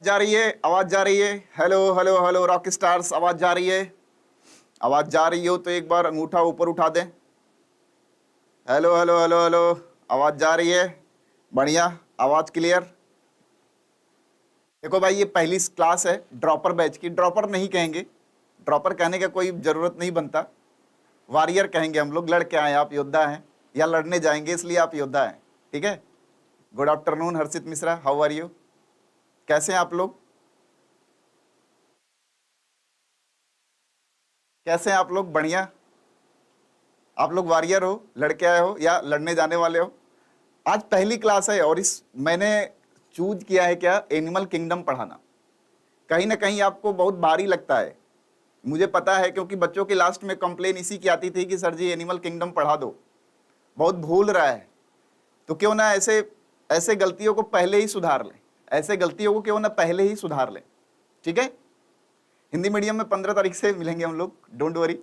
जा रही है, आवाज जा रही है। Hello hello hello rock stars, आवाज जा रही है? आवाज जा रही हो तो एक बार अंगूठा ऊपर उठा दें। हेलो हेलो हेलो हेलो, आवाज जा रही है? बढ़िया, आवाज क्लियर। देखो भाई, ये पहली क्लास है ड्रॉपर बैच की। ड्रॉपर नहीं कहेंगे, ड्रॉपर कहने का कोई जरूरत नहीं बनता। वॉरियर कहेंगे हम लोग। लड़के आए आप योद्धा हैं, या लड़ने जाएंगे इसलिए आप योद्धा हैं। ठीक है। Good afternoon Harshit Mishra, how are you? कैसे हैं आप लोग? कैसे हैं आप लोग? बढ़िया। आप लोग वॉरियर हो, लड़के आए हो या लड़ने जाने वाले हो? आज पहली क्लास है और इस मैंने चूज किया है क्या, एनिमल किंगडम पढ़ाना। कहीं ना कहीं आपको बहुत भारी लगता है, मुझे पता है, क्योंकि बच्चों के लास्ट में कंप्लेन इसी की आती थी कि सर जी एनिमल किंगडम पढ़ा दो, बहुत भूल रहा है। तो क्यों ना ऐसे ऐसे गलतियों को पहले ही सुधार लें, ऐसे गलतियों को क्यों ना पहले ही सुधार लें। ठीक है। हिंदी मीडियम में 15 तारीख से मिलेंगे हम लोग, डोंट वरी।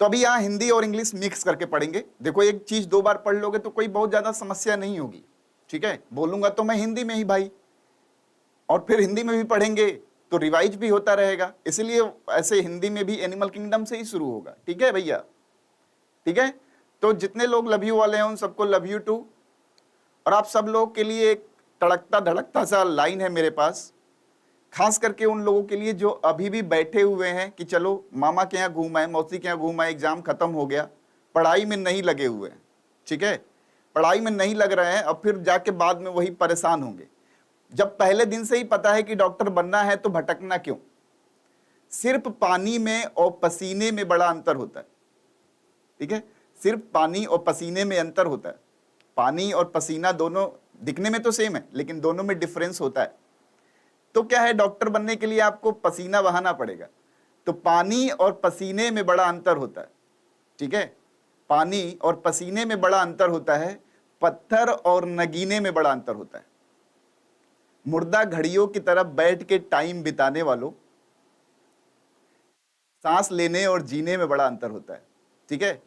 तो अभी यहाँ हिंदी और इंग्लिश मिक्स करके पढ़ेंगे। देखो, एक चीज 2 बार पढ़ लोगे तो कोई बहुत ज्यादा समस्या नहीं होगी। ठीक है। बोलूंगा तो मैं हिंदी में ही भाई, और फिर हिंदी में भी पढ़ेंगे तो रिवाइज भी होता रहेगा। इसलिए ऐसे हिंदी में भी एनिमल किंगडम से ही शुरू होगा। ठीक है भैया? ठीक है। तो जितने लोग लव यू वाले हैं उन सबको लव यू टू। और आप सब लोगों के लिए एक तड़कता धड़कता सा लाइन है मेरे पास, खास करके उन लोगों के लिए जो अभी भी बैठे हुए हैं कि चलो मामा के यहाँ घूम आए, मौसी के यहाँ घूम आए, एग्जाम खत्म हो गया, पढ़ाई में नहीं लगे हुए हैं। ठीक है। पढ़ाई में नहीं लग रहे हैं, अब फिर जाके बाद में वही परेशान होंगे। जब पहले दिन से ही पता है कि डॉक्टर बनना है तो भटकना क्यों? सिर्फ पानी में और पसीने में बड़ा अंतर होता है। ठीक है। सिर्फ पानी और पसीने में अंतर होता है। पानी और पसीना दोनों दिखने में तो सेम है, लेकिन दोनों में डिफरेंस होता है। तो क्या है, डॉक्टर बनने के लिए आपको पसीना बहाना पड़ेगा। तो पानी और पसीने में बड़ा अंतर होता है। ठीक है। पानी और पसीने में बड़ा अंतर होता है, पत्थर और नगीने में बड़ा अंतर होता है। मुर्दा घड़ियों की तरफ बैठ के टाइम बिताने वालों, सांस लेने और जीने में बड़ा अंतर होता है। ठीक है।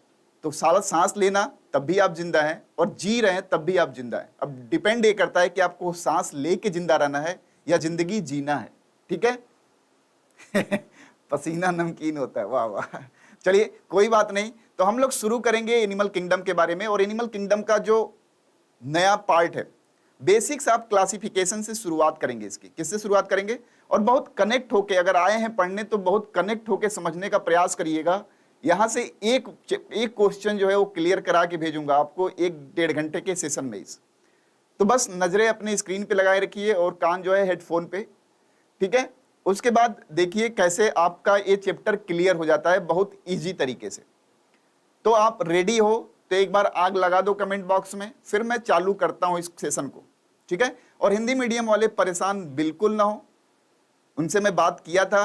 तो सारा सांस लेना तब भी आप जिंदा हैं, और जी रहे हैं तब भी आप जिंदा हैं। अब डिपेंड ये करता है कि आपको सांस लेके जिंदा रहना है या जिंदगी जीना है। ठीक है। पसीना नमकीन होता है, वाह वाह। चलिए कोई बात नहीं, तो हम लोग शुरू करेंगे एनिमल किंगडम के बारे में। और एनिमल किंगडम का जो नया पार्ट है, बेसिक्स ऑफ क्लासिफिकेशन से शुरुआत करेंगे। इसकी किससे शुरुआत करेंगे? और बहुत कनेक्ट होके, अगर आए हैं पढ़ने तो बहुत कनेक्ट होके समझने का प्रयास करिएगा। यहां से एक क्वेश्चन जो है वो क्लियर करा के भेजूंगा आपको 1-1.5 घंटे के सेशन में। तो बस नजरें अपने स्क्रीन पे लगाए रखिए और कान जो है हेडफोन पे। ठीक है। उसके बाद देखिए कैसे आपका ये चैप्टर क्लियर हो जाता है बहुत इजी तरीके से। तो आप रेडी हो तो एक बार आग लगा दो कमेंट बॉक्स में, फिर मैं चालू करता हूं इस सेशन को। ठीक है। और हिंदी मीडियम वाले परेशान बिल्कुल ना हो, उनसे मैं बात किया था,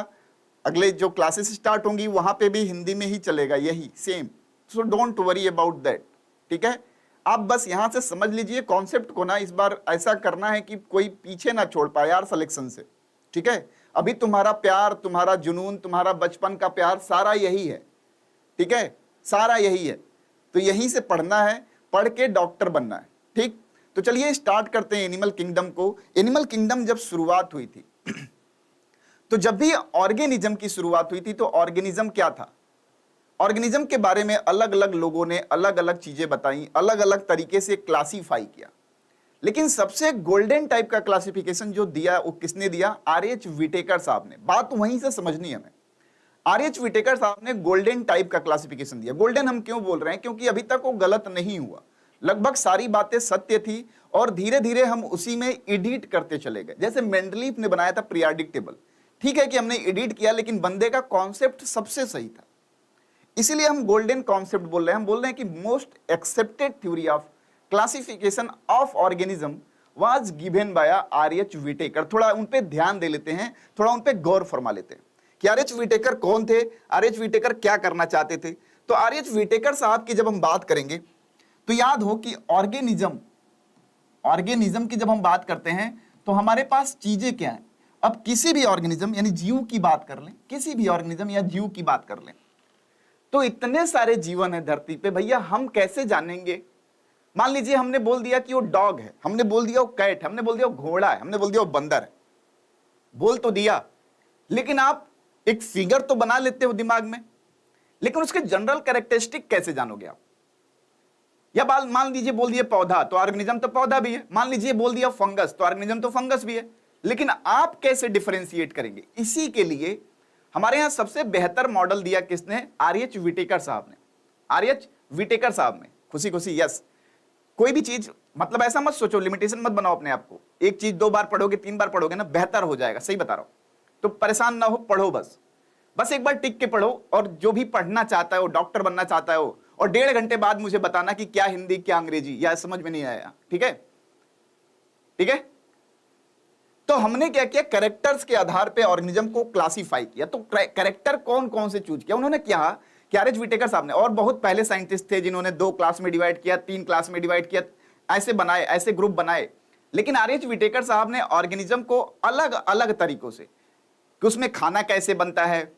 अगले जो क्लासेस स्टार्ट होंगी वहां पे भी हिंदी में ही चलेगा, यही same. So don't worry about that. ठीक है। आप बस यहां से समझ लीजिए कॉन्सेप्ट को ना, इस बार ऐसा करना है कि कोई पीछे ना छोड़ पाए यार सिलेक्शन से। ठीक है। अभी तुम्हारा प्यार, तुम्हारा जुनून, तुम्हारा बचपन का प्यार सारा यही है। ठीक है। सारा यही है। तो यहीं से पढ़ना है, पढ़ के डॉक्टर बनना है। ठीक। तो चलिए स्टार्ट करते हैं एनिमल किंगडम को। एनिमल किंगडम जब शुरुआत हुई थी तो जब भी ऑर्गेनिज्म की शुरुआत हुई थी तो ऑर्गेनिज्म क्या था? ऑर्गेनिज्म के बारे में अलग अलग लोगों ने अलग अलग चीजें बताई, अलग अलग तरीके से क्लासीफाई किया। लेकिन सबसे गोल्डन टाइप का क्लासिफिकेशन जो दिया वो किसने दिया? आर.एच. विटेकर साहब ने। बात वहीं से समझनी है हमें। आर.एच. विटेकर साहब ने गोल्डन टाइप का क्लासिफिकेशन दिया। गोल्डन हम क्यों बोल रहे हैं? क्योंकि अभी तक वो गलत नहीं हुआ, लगभग सारी बातें सत्य थी और धीरे धीरे हम उसी में एडिट करते चले गए। जैसे मेंडलीफ ने बनाया था पीरियोडिक टेबल, ठीक है कि हमने एडिट किया, लेकिन बंदे का कॉन्सेप्ट सबसे सही था। इसीलिए हम गोल्डन कॉन्सेप्ट बोल रहे हैं। हम बोल रहे हैं कि most accepted theory of classification of organism was given by R H. Whittaker. थोड़ा उन पे ध्यान दे लेते हैं, थोड़ा उन पे गौर फरमा लेते हैं कि आर.एच. विटेकर कौन थे, आर.एच. विटेकर क्या करना चाहते थे। तो आर.एच. विटेकर साहब की जब हम बात करेंगे तो याद हो कि ऑर्गेनिज्म की जब हम बात करते हैं तो हमारे पास चीजें क्या हैं। अब किसी भी ऑर्गेनिज्म यानी जीव की बात कर लें, किसी भी ऑर्गेनिज्म या जीव की बात कर लें तो इतने सारे जीवन है धरती पे, भैया हम कैसे जानेंगे? मान लीजिए हमने बोल दिया कि वो डॉग है, हमने बोल दिया वो कैट, हमने बोल दिया वो घोड़ा है, हमने बोल दिया वो बंदर है। बोल तो दिया, लेकिन आप एक फिगर तो बना लेते हो दिमाग में, लेकिन उसके जनरल कैरेक्टरिस्टिक कैसे जानोगे आप? या मान लीजिए बोल दिया पौधा, तो ऑर्गेनिज्म तो पौधा भी है। मान लीजिए बोल दिया फंगस, तो ऑर्गेनिज्म तो फंगस भी है। लेकिन आप कैसे डिफरेंशिएट करेंगे? इसी के लिए हमारे यहां सबसे बेहतर मॉडल दिया किसने? आर.एच. विटेकर साहब ने। आर.एच. विटेकर साहब ने। खुशी खुशी यस। कोई भी चीज, मतलब ऐसा मत सोचो, लिमिटेशन मत बनाओ अपने आप को, एक चीज 2 बार पढ़ोगे 3 बार पढ़ोगे ना बेहतर हो जाएगा, सही बता रहा हूं। तो परेशान ना हो, पढ़ो बस एक बार टिक के पढ़ो। और जो भी पढ़ना चाहता है, वो डॉक्टर बनना चाहता है वो, और 1.5 घंटे बाद मुझे बताना कि क्या हिंदी क्या अंग्रेजी, या समझ में नहीं आया। ठीक है, ठीक है। तो हमने क्या किया, कैरेक्टर्स के आधार पे ऑर्गेनिज्म को क्लासिफाई किया। तो कैरेक्टर कौन कौन से चूज किया? उन्होंने क्या, आर.एच. विटेकर साहब ने, और बहुत पहले साइंटिस्ट थे जिन्होंने 2 क्लास में डिवाइड किया, 3 क्लास में डिवाइड किया, ऐसे बनाए, ऐसे ग्रुप बनाए। लेकिन आर.एच. विटेकर साहब ने ऑर्गेनिज्म को अलग अलग तरीकों से, कि उसमें खाना कैसे बनता है,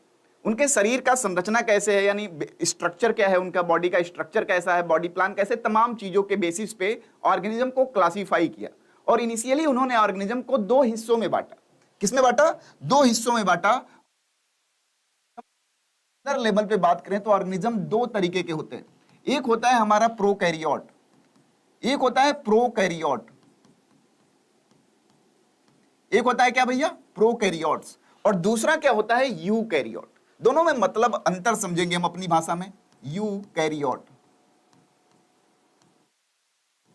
उनके शरीर का संरचना कैसे है, यानी स्ट्रक्चर क्या है, उनका बॉडी का स्ट्रक्चर कैसा है, बॉडी प्लान कैसे, तमाम चीजों के बेसिस पे ऑर्गेनिज्म को क्लासिफाई किया। और इनिशियली उन्होंने ऑर्गेनिज्म को 2 हिस्सों में बांटा। किसमें बांटा? 2 हिस्सों में बांटा। लेवल पे बात करें तो ऑर्गेनिज्म 2 तरीके के होते हैं। एक होता है हमारा प्रोकैरियोट, एक होता है प्रोकैरियोट, एक होता है क्या भैया? प्रोकैरियोट्स। और दूसरा क्या होता है? यूकैरियोट। दोनों में मतलब अंतर समझेंगे हम अपनी भाषा में। यूकैरियोट।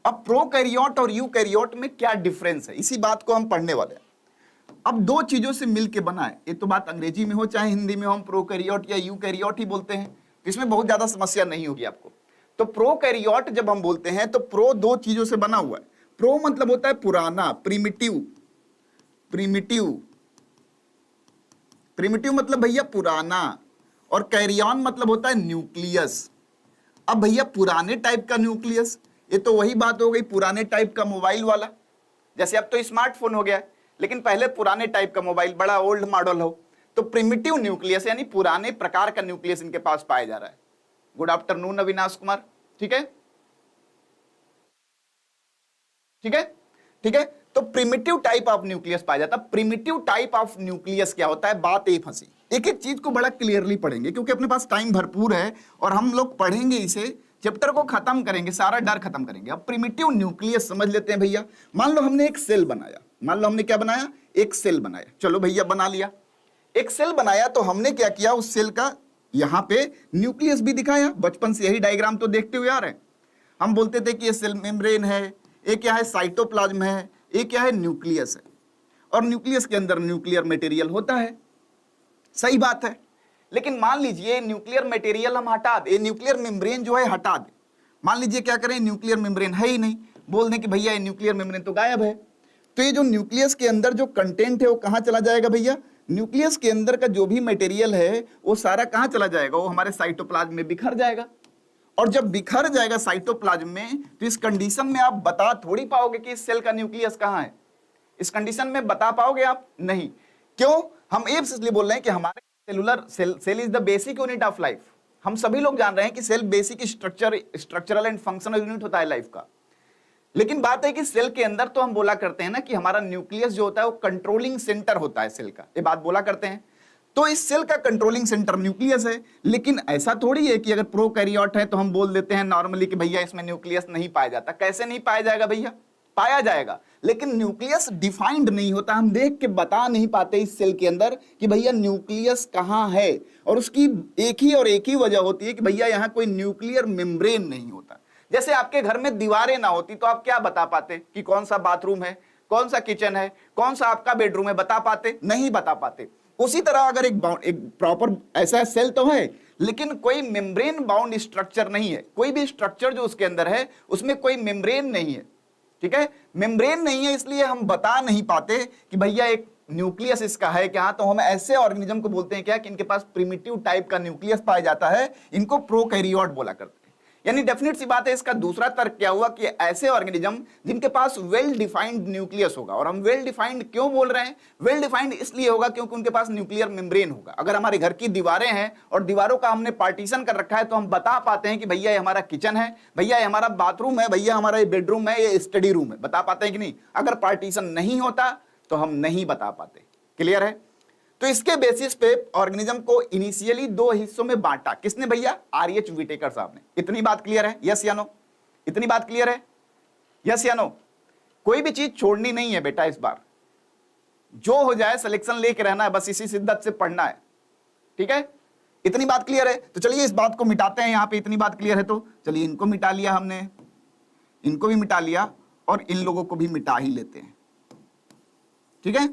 अब प्रोकैरियोट और यूकैरियोट में क्या डिफरेंस है, इसी बात को हम पढ़ने वाले हैं। अब 2 चीजों से मिलके बना है, ये तो बात अंग्रेजी में हो चाहे हिंदी में हो, हम प्रोकैरियोट या यूकैरियोट ही बोलते हैं, तो इसमें बहुत ज्यादा समस्या नहीं होगी आपको। तो प्रोकैरियोट जब हम बोलते हैं तो प्रो 2 चीजों से बना हुआ है। प्रो मतलब होता है पुराना, प्रिमिटिव। प्रिमिटिव, प्रिमिटिव मतलब भैया पुराना, और कैरियन मतलब होता है न्यूक्लियस। अब भैया पुराने टाइप का न्यूक्लियस, ये तो वही बात हो गई पुराने टाइप का मोबाइल वाला। जैसे अब तो स्मार्टफोन हो गया है, लेकिन पहले पुराने टाइप का मोबाइल, बड़ा ओल्ड मॉडल हो, तो प्रिमिटिव न्यूक्लियस यानी पुराने प्रकार का न्यूक्लियस इनके पास पाया जा रहा है। Good afternoon Avinash Kumar. ठीक है, ठीक है, ठीक है। तो प्रिमिटिव टाइप ऑफ न्यूक्लियस पाया जाता है। प्रिमिटिव टाइप ऑफ न्यूक्लियस क्या होता है? बात एक फंसी। एक एक चीज को बड़ा क्लियरली पढ़ेंगे क्योंकि अपने पास टाइम भरपूर है, और हम लोग पढ़ेंगे इसे, चैप्टर को खत्म करेंगे, सारा डर खत्म करेंगे। अब प्रिमिटिव न्यूक्लियस समझ लेते हैं भैया। मान लो हमने एक सेल बनाया, मान लो हमने क्या बनाया? एक सेल बनाया। चलो भैया बना लिया, एक सेल बनाया, तो हमने क्या किया? उस सेल का यहां पे न्यूक्लियस भी दिखाया। बचपन से यही डायग्राम तो देखते हुए आ रहे हैं। हम बोलते थे कि ये सेल मेम्ब्रेन है, ये क्या है? साइटोप्लाज्म है, ये क्या है? न्यूक्लियस है। और न्यूक्लियस के अंदर न्यूक्लियर मटेरियल होता है, सही बात है। लेकिन मान लीजिए न्यूक्लियर मटेरियल हम हटा दे, न्यूक्लियर मेम्ब्रेन जो है हटा दे। मान लीजिए क्या करें? न्यूक्लियर मेम्ब्रेन है ही नहीं, बोल दें कि भैया ये न्यूक्लियर मेम्ब्रेन तो गायब है। तो ये जो न्यूक्लियस के अंदर जो कंटेंट है वो कहां चला जाएगा भैया? न्यूक्लियस के अंदर का जो भी मटेरियल है वो सारा कहां चला जाएगा? वो हमारे साइटोप्लाज्म में बिखर जाएगा। और जब बिखर जाएगा साइटोप्लाज्म में, तो इस कंडीशन में आप बता थोड़ी पाओगे कि इस सेल का न्यूक्लियस कहां है। इस कंडीशन में बता पाओगे आप? नहीं। क्यों? हम ये इसलिए बोल रहे हैं कि हमारे cell is the basic unit of life. हम सभी लोग जान रहे हैं कि cell basic structural and functional unit होता है लाइफ का। लेकिन बात है कि सेल के अंदर तो हम बोला करते हैं ना कि हमारा न्यूक्लियस जो होता है वो कंट्रोलिंग सेंटर होता है सेल का, ये बात बोला करते हैं। तो इस सेल का कंट्रोलिंग सेंटर न्यूक्लियस है। लेकिन ऐसा थोड़ी है कि अगर प्रोकैरियोट है तो हम बोल देते हैं नॉर्मली कि भैया इसमें न्यूक्लियस नहीं पाया जाता। कैसे नहीं पाया जाएगा भैया? पाया जाएगा, लेकिन न्यूक्लियस डिफाइंड नहीं होता। हम देख के बता नहीं पाते इस सेल के अंदर कि भैया न्यूक्लियस कहां है। और उसकी एक ही वजह होती है कि भैया यहां कोई न्यूक्लियर मेम्ब्रेन नहीं होता। जैसे आपके घर में दीवारें ना होती तो आप क्या बता पाते कि कौन सा बाथरूम है, कौन सा किचन है, कौन सा आपका बेडरूम है? बता पाते? नहीं बता पाते। उसी तरह अगर एक प्रॉपर ऐसा सेल तो है, लेकिन कोई मेम्ब्रेन बाउंड स्ट्रक्चर नहीं है, कोई भी स्ट्रक्चर जो उसके अंदर है उसमें कोई मेम्ब्रेन नहीं है। ठीक है, मेम्ब्रेन नहीं है, इसलिए हम बता नहीं पाते कि भैया एक न्यूक्लियस इसका है क्या। तो हम ऐसे ऑर्गेनिज्म को बोलते हैं क्या कि इनके पास प्रिमिटिव टाइप का न्यूक्लियस पाया जाता है, इनको प्रोकैरियोट बोला करते हैं। यानी डेफिनेट सी बात है। इसका दूसरा तर्क क्या हुआ कि ऐसे ऑर्गेनिज्म जिनके पास वेल डिफाइंड न्यूक्लियस होगा। और हम वेल डिफाइंड क्यों बोल रहे हैं? वेल डिफाइंड इसलिए होगा क्योंकि उनके पास न्यूक्लियर मेम्ब्रेन होगा। अगर हमारे घर की दीवारें हैं और दीवारों का हमने पार्टीशन कर रखा है तो हम बता पाते हैं कि भैया ये हमारा किचन है, भैया ये हमारा बाथरूम है, भैया हमारा ये बेडरूम है, ये स्टडी रूम है। बता पाते हैं कि नहीं? अगर पार्टीशन नहीं होता तो हम नहीं बता पाते। क्लियर है? तो इसके बेसिस पे ऑर्गेनिज्म को इनिशियली दो हिस्सों में बांटा। किसने भैया? आरएच विटेकर साहब ने। इतनी बात क्लियर है? यस या नो? इतनी बात क्लियर है? यस या नो? कोई भी चीज छोड़नी नहीं है बेटा इस बार, जो हो जाए सिलेक्शन लेके रहना है, बस इसी शिद्दत से पढ़ना है, ठीक है? इतनी बात क्लियर है? तो चलिए इस बात को मिटाते हैं। यहां पे इतनी बात क्लियर है तो चलिए इनको मिटा लिया हमने, इनको भी मिटा लिया और इन लोगों को भी मिटा ही लेते हैं, ठीक है?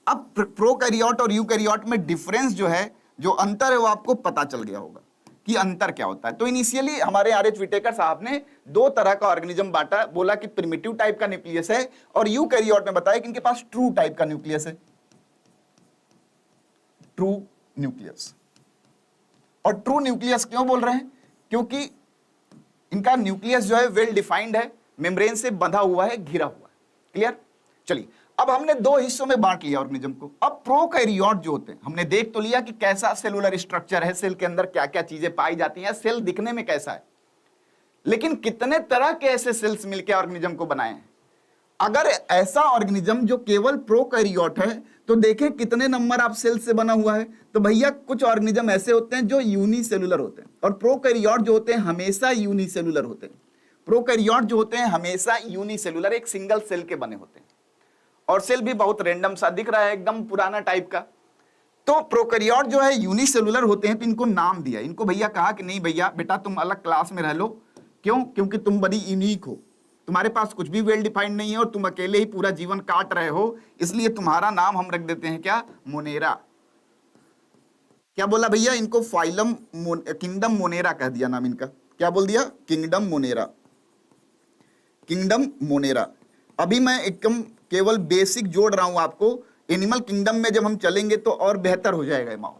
अब प्रोकैरियोट और यूकैरियोट में डिफरेंस जो है, जो अंतर है, वो आपको पता चल गया होगा कि अंतर क्या होता है। तो इनिशियली हमारे आरएच विटेकर साहब ने दो तरह का ऑर्गेनिज्म बांटा, बोला कि प्रिमिटिव टाइप का न्यूक्लियस है, और यूकैरियोट में बताया कि इनके पास ट्रू टाइप का न्यूक्लियस है, ट्रू न्यूक्लियस। और ट्रू न्यूक्लियस क्यों बोल रहे हैं? क्योंकि इनका न्यूक्लियस जो है वेल डिफाइंड है, मेम्ब्रेन से बंधा हुआ है, घिरा हुआ है। क्लियर? चलिए अब हमने दो हिस्सों में बांट लिया ऑर्गेनिज्म को। अब प्रोकैरियोट जो होते हैं, हमने देख तो लिया कि कैसा सेलुलर स्ट्रक्चर है, सेल के अंदर क्या क्या चीजें पाई जाती हैं, सेल दिखने में कैसा है, लेकिन कितने तरह के ऐसे सेल्स मिलकर ऑर्गेनिज्म को बनाए हैं। अगर ऐसा ऑर्गेनिज्म जो केवल प्रोकैरियोट है तो देखें कितने नंबर आप सेल से बना हुआ है। तो भैया कुछ ऑर्गेनिज्म ऐसे होते हैं जो यूनिसेलुलर होते हैं, और प्रोकैरियोट जो होते हैं हमेशा यूनिसेलुलर होते हैं। प्रोकैरियोट जो होते हैं हमेशा यूनिसेलुलर, एक सिंगल सेल के बने होते हैं, और सेल भी बहुत रैंडम सा दिख रहा है, एकदम पुराना टाइप का। तो प्रोकैरियोट जो है यूनिसेलुलर होते हैं, तो इनको नाम दिया। इनको भैया कहा कि नहीं भैया बेटा तुम अलग क्लास में रह लो। क्यों? क्योंकि तुम बड़ी यूनिक हो, तुम्हारे पास कुछ भी वेल डिफाइंड नहीं है और तुम अकेले ही पूरा जीवन काट रहे हो, इसलिए तुम्हारा नाम हम रख देते हैं क्या? मोनेरा। क्या बोला भैया? इनको फाइलम किंगडम मोनेरा कह दिया नाम इनका। क्या बोल दिया? Kingdom Monera, kingdom Monera. अभी मैं एकदम केवल बेसिक जोड़ रहा हूं आपको, एनिमल किंगडम में जब हम चलेंगे तो और बेहतर हो जाएगा माहौल।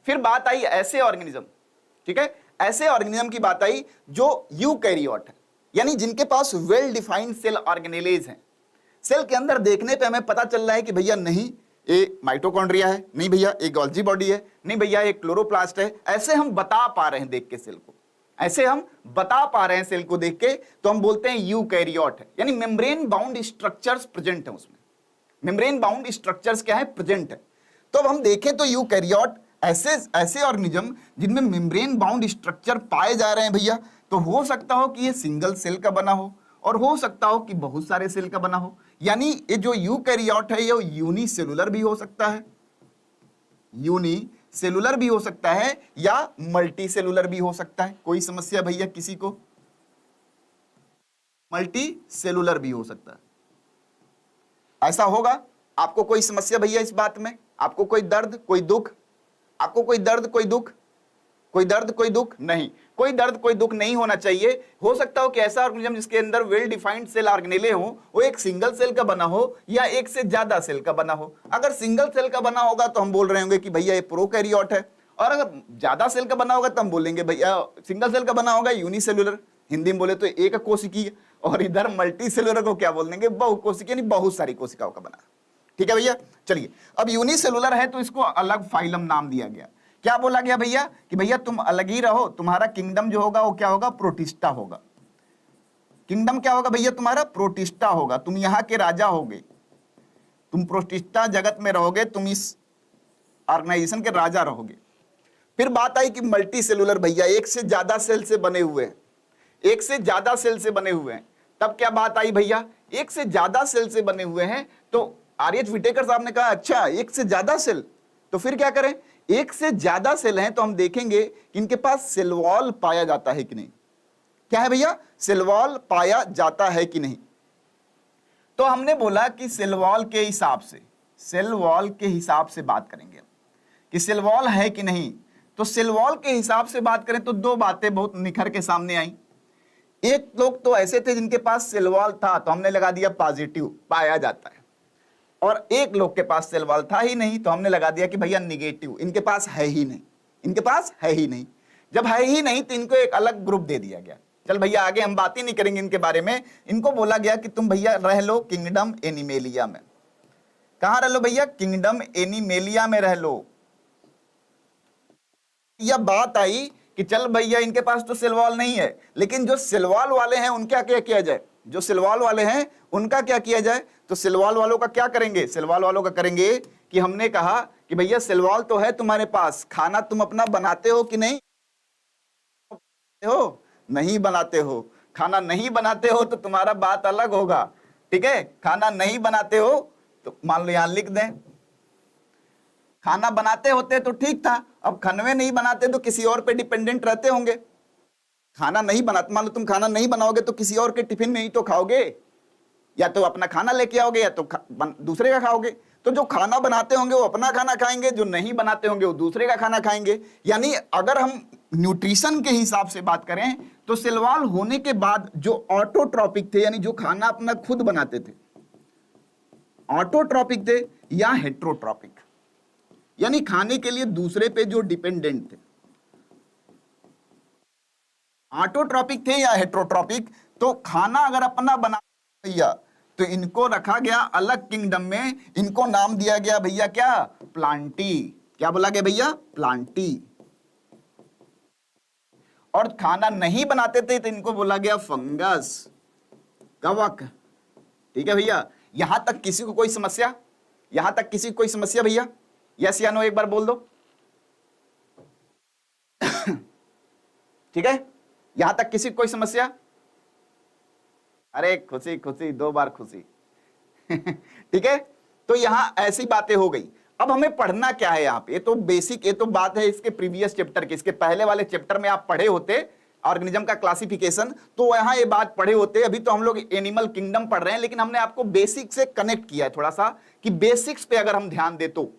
फिर बात आई ऐसे ऑर्गेनिज्म, ठीक है, ऐसे ऑर्गेनिज्म की बात आई जो यूकैरियोट है, यानी जिनके पास वेल डिफाइंड सेल ऑर्गेनेलेज हैं। सेल के अंदर देखने पे हमें पता चल रहा है कि भैया नहीं ये माइटोकॉन्ड्रिया है, नहीं भैया ये गोल्जी बॉडी है, नहीं भैया ये क्लोरोप्लास्ट है। ऐसे हम बता पा रहे हैं देख के सेल को, ऐसे हम बता पा रहे हैं सेल को देख के, तो हम बोलते हैं यूकैरियोट है, यानी मेम्ब्रेन बाउंड स्ट्रक्चर्स प्रेजेंट है उसमें। मेम्ब्रेन बाउंड स्ट्रक्चर्स क्या है? प्रेजेंट है। तो अब हम देखें तो यूकैरियोट ऐसे ऑर्गेनिज्म जिनमें मेम्ब्रेन बाउंड स्ट्रक्चर पाए जा रहे हैं भैया, तो हो सकता हो कि ये सिंगल सेल का बना हो, और हो सकता हो कि बहुत सारे सेल का बना हो। यानी ये जो यूकैरियोट है ये यूनिसेलुलर भी हो सकता है, यूनिसेलुलर भी हो सकता है, या मल्टी सेलुलर भी हो सकता है। कोई समस्या भैया किसी को? मल्टी सेलुलर भी हो सकता है, ऐसा होगा? आपको कोई समस्या भैया इस बात में? आपको कोई दर्द, कोई दुख? आपको कोई दर्द, कोई दुख? कोई दर्द, कोई दुख नहीं, कोई दर्द, कोई दुख नहीं होना चाहिए। हो सकता हो कि ऐसा ऑर्गेनिज्म जिसके अंदर वेल डिफाइंड सेल ऑर्गेनेले हो, वो एक सिंगल सेल का बना हो या एक से ज्यादा सेल का बना हो। अगर सिंगल सेल का बना होगा तो हम बोल रहे होंगे कि भैया ये प्रोकैरियोट है, और अगर ज्यादा सेल का बना होगा तो हम बोलेंगे भैया सिंगल सेल का बना होगा यूनिसेलुलर, हिंदी में बोले तो एक कोशिकीय, और इधर मल्टी सेलुलर को क्या बोल देंगे? बहुकोशिकीय, यानी बहुत सारी कोशिकाओं का बना। ठीक है भैया? चलिए अब यूनिसेलुलर है तो इसको अलग फाइलम नाम दिया गया। क्या बोला गया भैया? कि भैया तुम अलग ही रहो, तुम्हारा किंगडम जो होगा वो क्या होगा? प्रोटिस्टा होगा। किंगडम क्या होगा भैया? तुम्हारा प्रोटिस्टा होगा, तुम यहाँ के राजा होगे, तुम प्रोटिस्टा जगत में रहोगे, तुम इस ऑर्गेनाइजेशन के राजा रहोगे। फिर बात आई कि मल्टी सेलुलर भैया एक से ज्यादा सेल से बने हुए हैं, एक से ज्यादा सेल से बने हुए हैं। तब क्या बात आई भैया? एक से ज्यादा सेल से बने हुए हैं, तो आरएच विटेकर साहब ने कहा अच्छा एक से ज्यादा सेल, तो फिर क्या करें? एक से ज्यादा सेल हैं तो हम देखेंगे कि इनके पास सेल वॉल पाया जाता है कि नहीं। क्या है भैया? सेल वॉल पाया जाता है कि नहीं। तो हमने बोला कि सेल वॉल के हिसाब से, सेल वॉल के हिसाब से बात करेंगे कि सेल वॉल है कि नहीं। तो सेल वॉल के हिसाब से बात करें तो दो बातें बहुत निखर के सामने आई। एक लोग तो ऐसे थे जिनके पास सेल वॉल था, तो हमने लगा दिया पॉजिटिव, पाया जाता है, और एक लोग के पास सेल वॉल था ही नहीं, तो हमने लगा दिया कि भैया निगेटिव, इनके पास है ही नहीं, इनके पास है ही नहीं। जब है ही नहीं तो इनको एक अलग ग्रुप दे दिया गया। चल भैया आगे हम बात ही नहीं करेंगे इनके बारे में। इनको बोला गया कि तुम भैया रह लो किंगडम एनिमेलिया में। कहां रह लो भैया? किंगडम एनिमेलिया में रह लो। यह बात आई कि चल भैया इनके पास तो सेल वॉल नहीं है, लेकिन जो सेल वॉल वाले हैं उनका क्या किया जाए? जो सेल वॉल वाले हैं उनका क्या किया जाए? तो सेल वॉल वालों का क्या करेंगे? सेल वॉल वालों का करेंगे कि हमने कहा कि भैया सेलवॉल तो है तुम्हारे पास, खाना तुम अपना बनाते हो कि नहीं हो? नहीं बनाते हो। खाना नहीं बनाते हो तो तुम्हारा बात अलग होगा, ठीक है। खाना नहीं बनाते हो तो मान लो यहां लिख दें, खाना बनाते होते तो ठीक था, अब खानवे नहीं बनाते तो किसी और पे डिपेंडेंट रहते होंगे। खाना नहीं बनाते, मान लो तुम खाना नहीं बनाओगे तो किसी और के टिफिन में ही तो खाओगे, या तो अपना खाना लेके आओगे या तो दूसरे का खाओगे। तो जो खाना बनाते होंगे वो अपना खाना खाएंगे, जो नहीं बनाते होंगे वो दूसरे का खाना खाएंगे। यानी अगर हम न्यूट्रिशन के हिसाब से बात करें तो सेलवॉल होने के बाद जो ऑटोट्रॉपिक थे, यानी जो खाना अपना खुद बनाते थे, ऑटोट्रॉपिक थे या हेट्रोट्रॉपिक, यानी खाने के लिए दूसरे पे जो डिपेंडेंट थे, ऑटोट्रॉपिक थे या हेट्रोट्रॉपिक। तो खाना अगर अपना बना भैया तो इनको रखा गया अलग किंगडम में, इनको नाम दिया गया भैया क्या, प्लांटी। क्या बोला गया भैया, प्लांटी। और खाना नहीं बनाते थे तो इनको बोला गया फंगस, कवक। ठीक है भैया, यहां तक किसी को कोई समस्या, यहां तक किसी को कोई समस्या भैया? यस या नो एक बार बोल दो। ठीक है, यहां तक किसी को कोई समस्या? अरे खुशी खुशी, 2 बार खुशी। ठीक है, तो यहां ऐसी बातें हो गई। अब हमें पढ़ना क्या है यहाँ पे, ये तो बेसिक, ये तो बात है इसके प्रीवियस चैप्टर की। इसके पहले वाले चैप्टर में आप पढ़े होते ऑर्गेनिज्म का क्लासिफिकेशन, तो यहां ये बात पढ़े होते। अभी तो हम लोग एनिमल किंगडम पढ़ रहे हैं, लेकिन हमने आपको बेसिक से कनेक्ट किया है थोड़ा सा, कि बेसिक्स पे अगर हम ध्यान दें तो,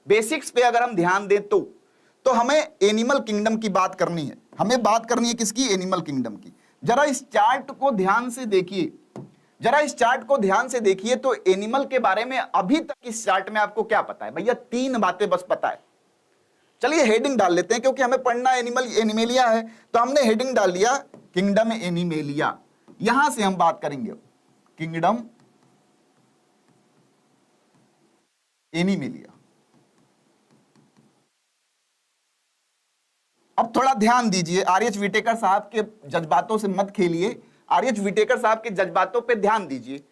बेसिक्स पे अगर हम ध्यान दें तो हमें एनिमल किंगडम की बात करनी है। हमें बात करनी है किसकी, एनिमल किंगडम की। जरा इस चार्ट को ध्यान से देखिए, जरा इस चार्ट को ध्यान से देखिए। तो एनिमल के बारे में अभी तक इस चार्ट में आपको क्या पता है भैया? 3 बातें बस पता है। चलिए हेडिंग डाल लेते हैं, क्योंकि हमें पढ़ना एनिमल एनिमेलिया है, तो हमने हेडिंग डाल लिया किंगडम एनिमेलिया। यहां से हम बात करेंगे किंगडम एनिमेलिया। अब थोड़ा ध्यान दीजिए, आर.एच. विटेकर साहब के जज्बातों से मत खेलिए, आर.एच. विटेकर साहब के जज्बातों पे ध्यान दीजिए।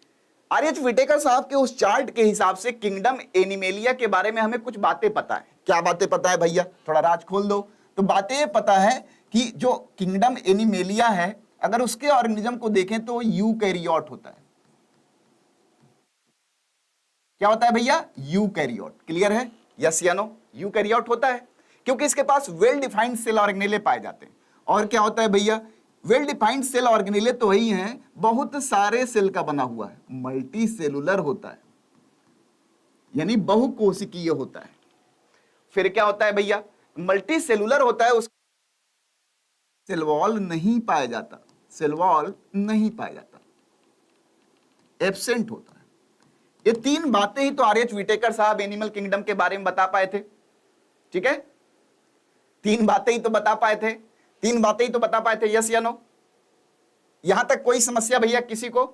आर.एच. विटेकर साहब के उस चार्ट के हिसाब से किंगडम एनिमेलिया के बारे में हमें कुछ बातें पता है। क्या बातें पता है भैया? थोड़ा राज खोल दो। तो बातें ये पता है कि जो किंगडम एनिमेलिया है, अगर उसके ऑर्गेनिज्म को देखें तो यूकैरियोट होता है। क्या होता है भैया? यूकैरियोट। क्लियर है? यस या नो? यूकैरियोट होता है क्योंकि इसके पास वेल डिफाइंड सेल ऑर्गेनेले पाए जाते हैं। और क्या होता है भैया? वेल डिफाइंड सेल ऑर्गेनेले तो वही हैं, बहुत सारे सेल का बना हुआ है, मल्टी सेलुलर होता है, यानी बहुकोशिकीय होता है। फिर क्या होता है भैया? मल्टी सेलुलर होता है, उस सेल वॉल नहीं पाया जाता, सेल वॉल नहीं पाया जाता, एब्सेंट होता है। ये 3 बातें ही तो आर.एच. विटेकर साहब एनिमल किंगडम के बारे में बता पाए थे। ठीक है, 3 बातें ही तो बता पाए थे, 3 बातें ही तो बता पाए थे। यस या नो? यहां तक कोई समस्या भैया किसी को?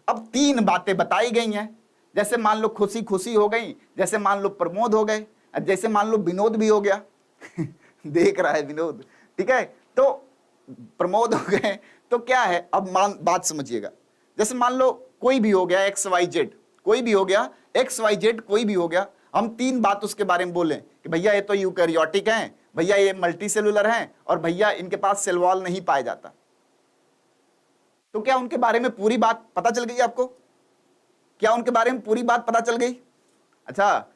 अब 3 बातें बताई गई हैं, जैसे मान लो खुशी खुशी हो गई, जैसे मान लो प्रमोद हो गए, जैसे मान लो विनोद भी हो गया। देख रहा है विनोद, ठीक है, तो प्रमोद हो गए। तो क्या है, अब बात समझिएगा, जैसे मान लो कोई भी हो गया XYZ, कोई भी हो गया XYZ, कोई भी हो गया, हम 3 बात उसके बारे में बोलें कि भैया ये तो यूकैरियोटिक हैं, भैया ये मल्टी सेलुलर हैं, और भैया इनके पास सेल वॉल नहीं पाया जाता। तो क्या उनके बारे में पूरी बात पता चल गई आपको? क्या उनके बारे में पूरी बात पता चल गई? अच्छा,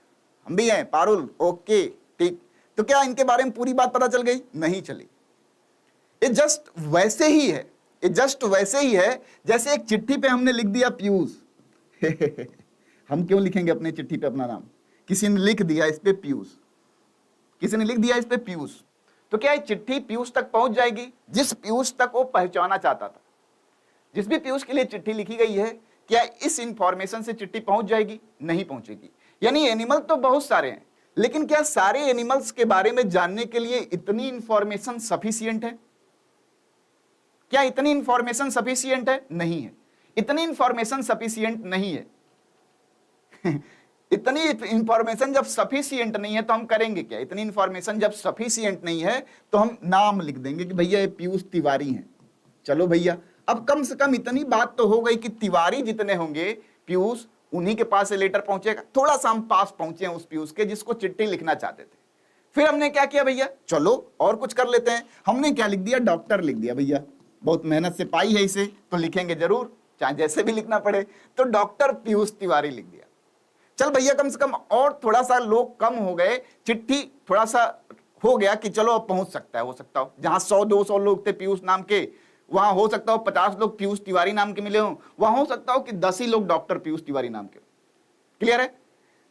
हम भी हैं पारुल, ओके ठीक। तो क्या इनके बारे में पूरी बात पता चल गई? नहीं चली। ये जस्ट वैसे ही है, ये जस्ट वैसे ही है जैसे एक चिट्ठी पे हमने लिख दिया पीयूष। हम क्यों लिखेंगे अपने चिट्ठी पे अपना नाम? किसी ने लिख दिया इस पे पीयूष, किसी ने लिख दिया इस पे पीयूष, तो क्या ये चिट्ठी पीयूष तक पहुंच जाएगी? जिस पीयूष तक वो पहुंचाना चाहता था, जिस भी पीयूष के लिए चिट्ठी लिखी गई है, क्या इस इंफॉर्मेशन से चिट्ठी पहुंच जाएगी? नहीं पहुंचेगी। यानी एनिमल तो बहुत सारे हैं, लेकिन क्या सारे एनिमल्स के बारे में जानने के लिए इतनी इंफॉर्मेशन सफिशिएंट है? क्या इतनी इंफॉर्मेशन सफिशिएंट है? नहीं है, इतनी इंफॉर्मेशन सफिशिएंट नहीं है। इतनी इंफॉर्मेशन जब सफिशिएंट नहीं है तो हम करेंगे क्या? इतनी इंफॉर्मेशन जब सफिशिएंट नहीं है तो हम नाम लिख देंगे कि भैया ये पीयूष तिवारी हैं। चलो भैया, अब कम से कम इतनी बात तो हो गई कि तिवारी जितने होंगे पीयूष, उन्हीं के पास से लेटर पहुंचेगा। थोड़ा सा हम पास पहुंचे हैं उस पीयूष के जिसको चिट्ठी लिखना चाहते थे। फिर हमने क्या किया भैया, चलो और कुछ कर लेते हैं। हमने क्या लिख दिया, डॉक्टर लिख दिया। भैया बहुत मेहनत से पाई है इसे तो लिखेंगे जरूर, चाहे जैसे भी लिखना पड़े। तो डॉक्टर पीयूष तिवारी लिख दिया। चल भैया कम से कम और थोड़ा सा लोग कम हो गए, चिट्ठी थोड़ा सा हो गया कि चलो अब पहुंच सकता है। हो सकता हो जहां 100-200 लोग थे पीयूष नाम के, वहां हो सकता हो 50 लोग पीयूष तिवारी नाम के मिले हो, वहां हो सकता हो कि 10 ही लोग डॉक्टर पीयूष तिवारी नाम के। क्लियर है?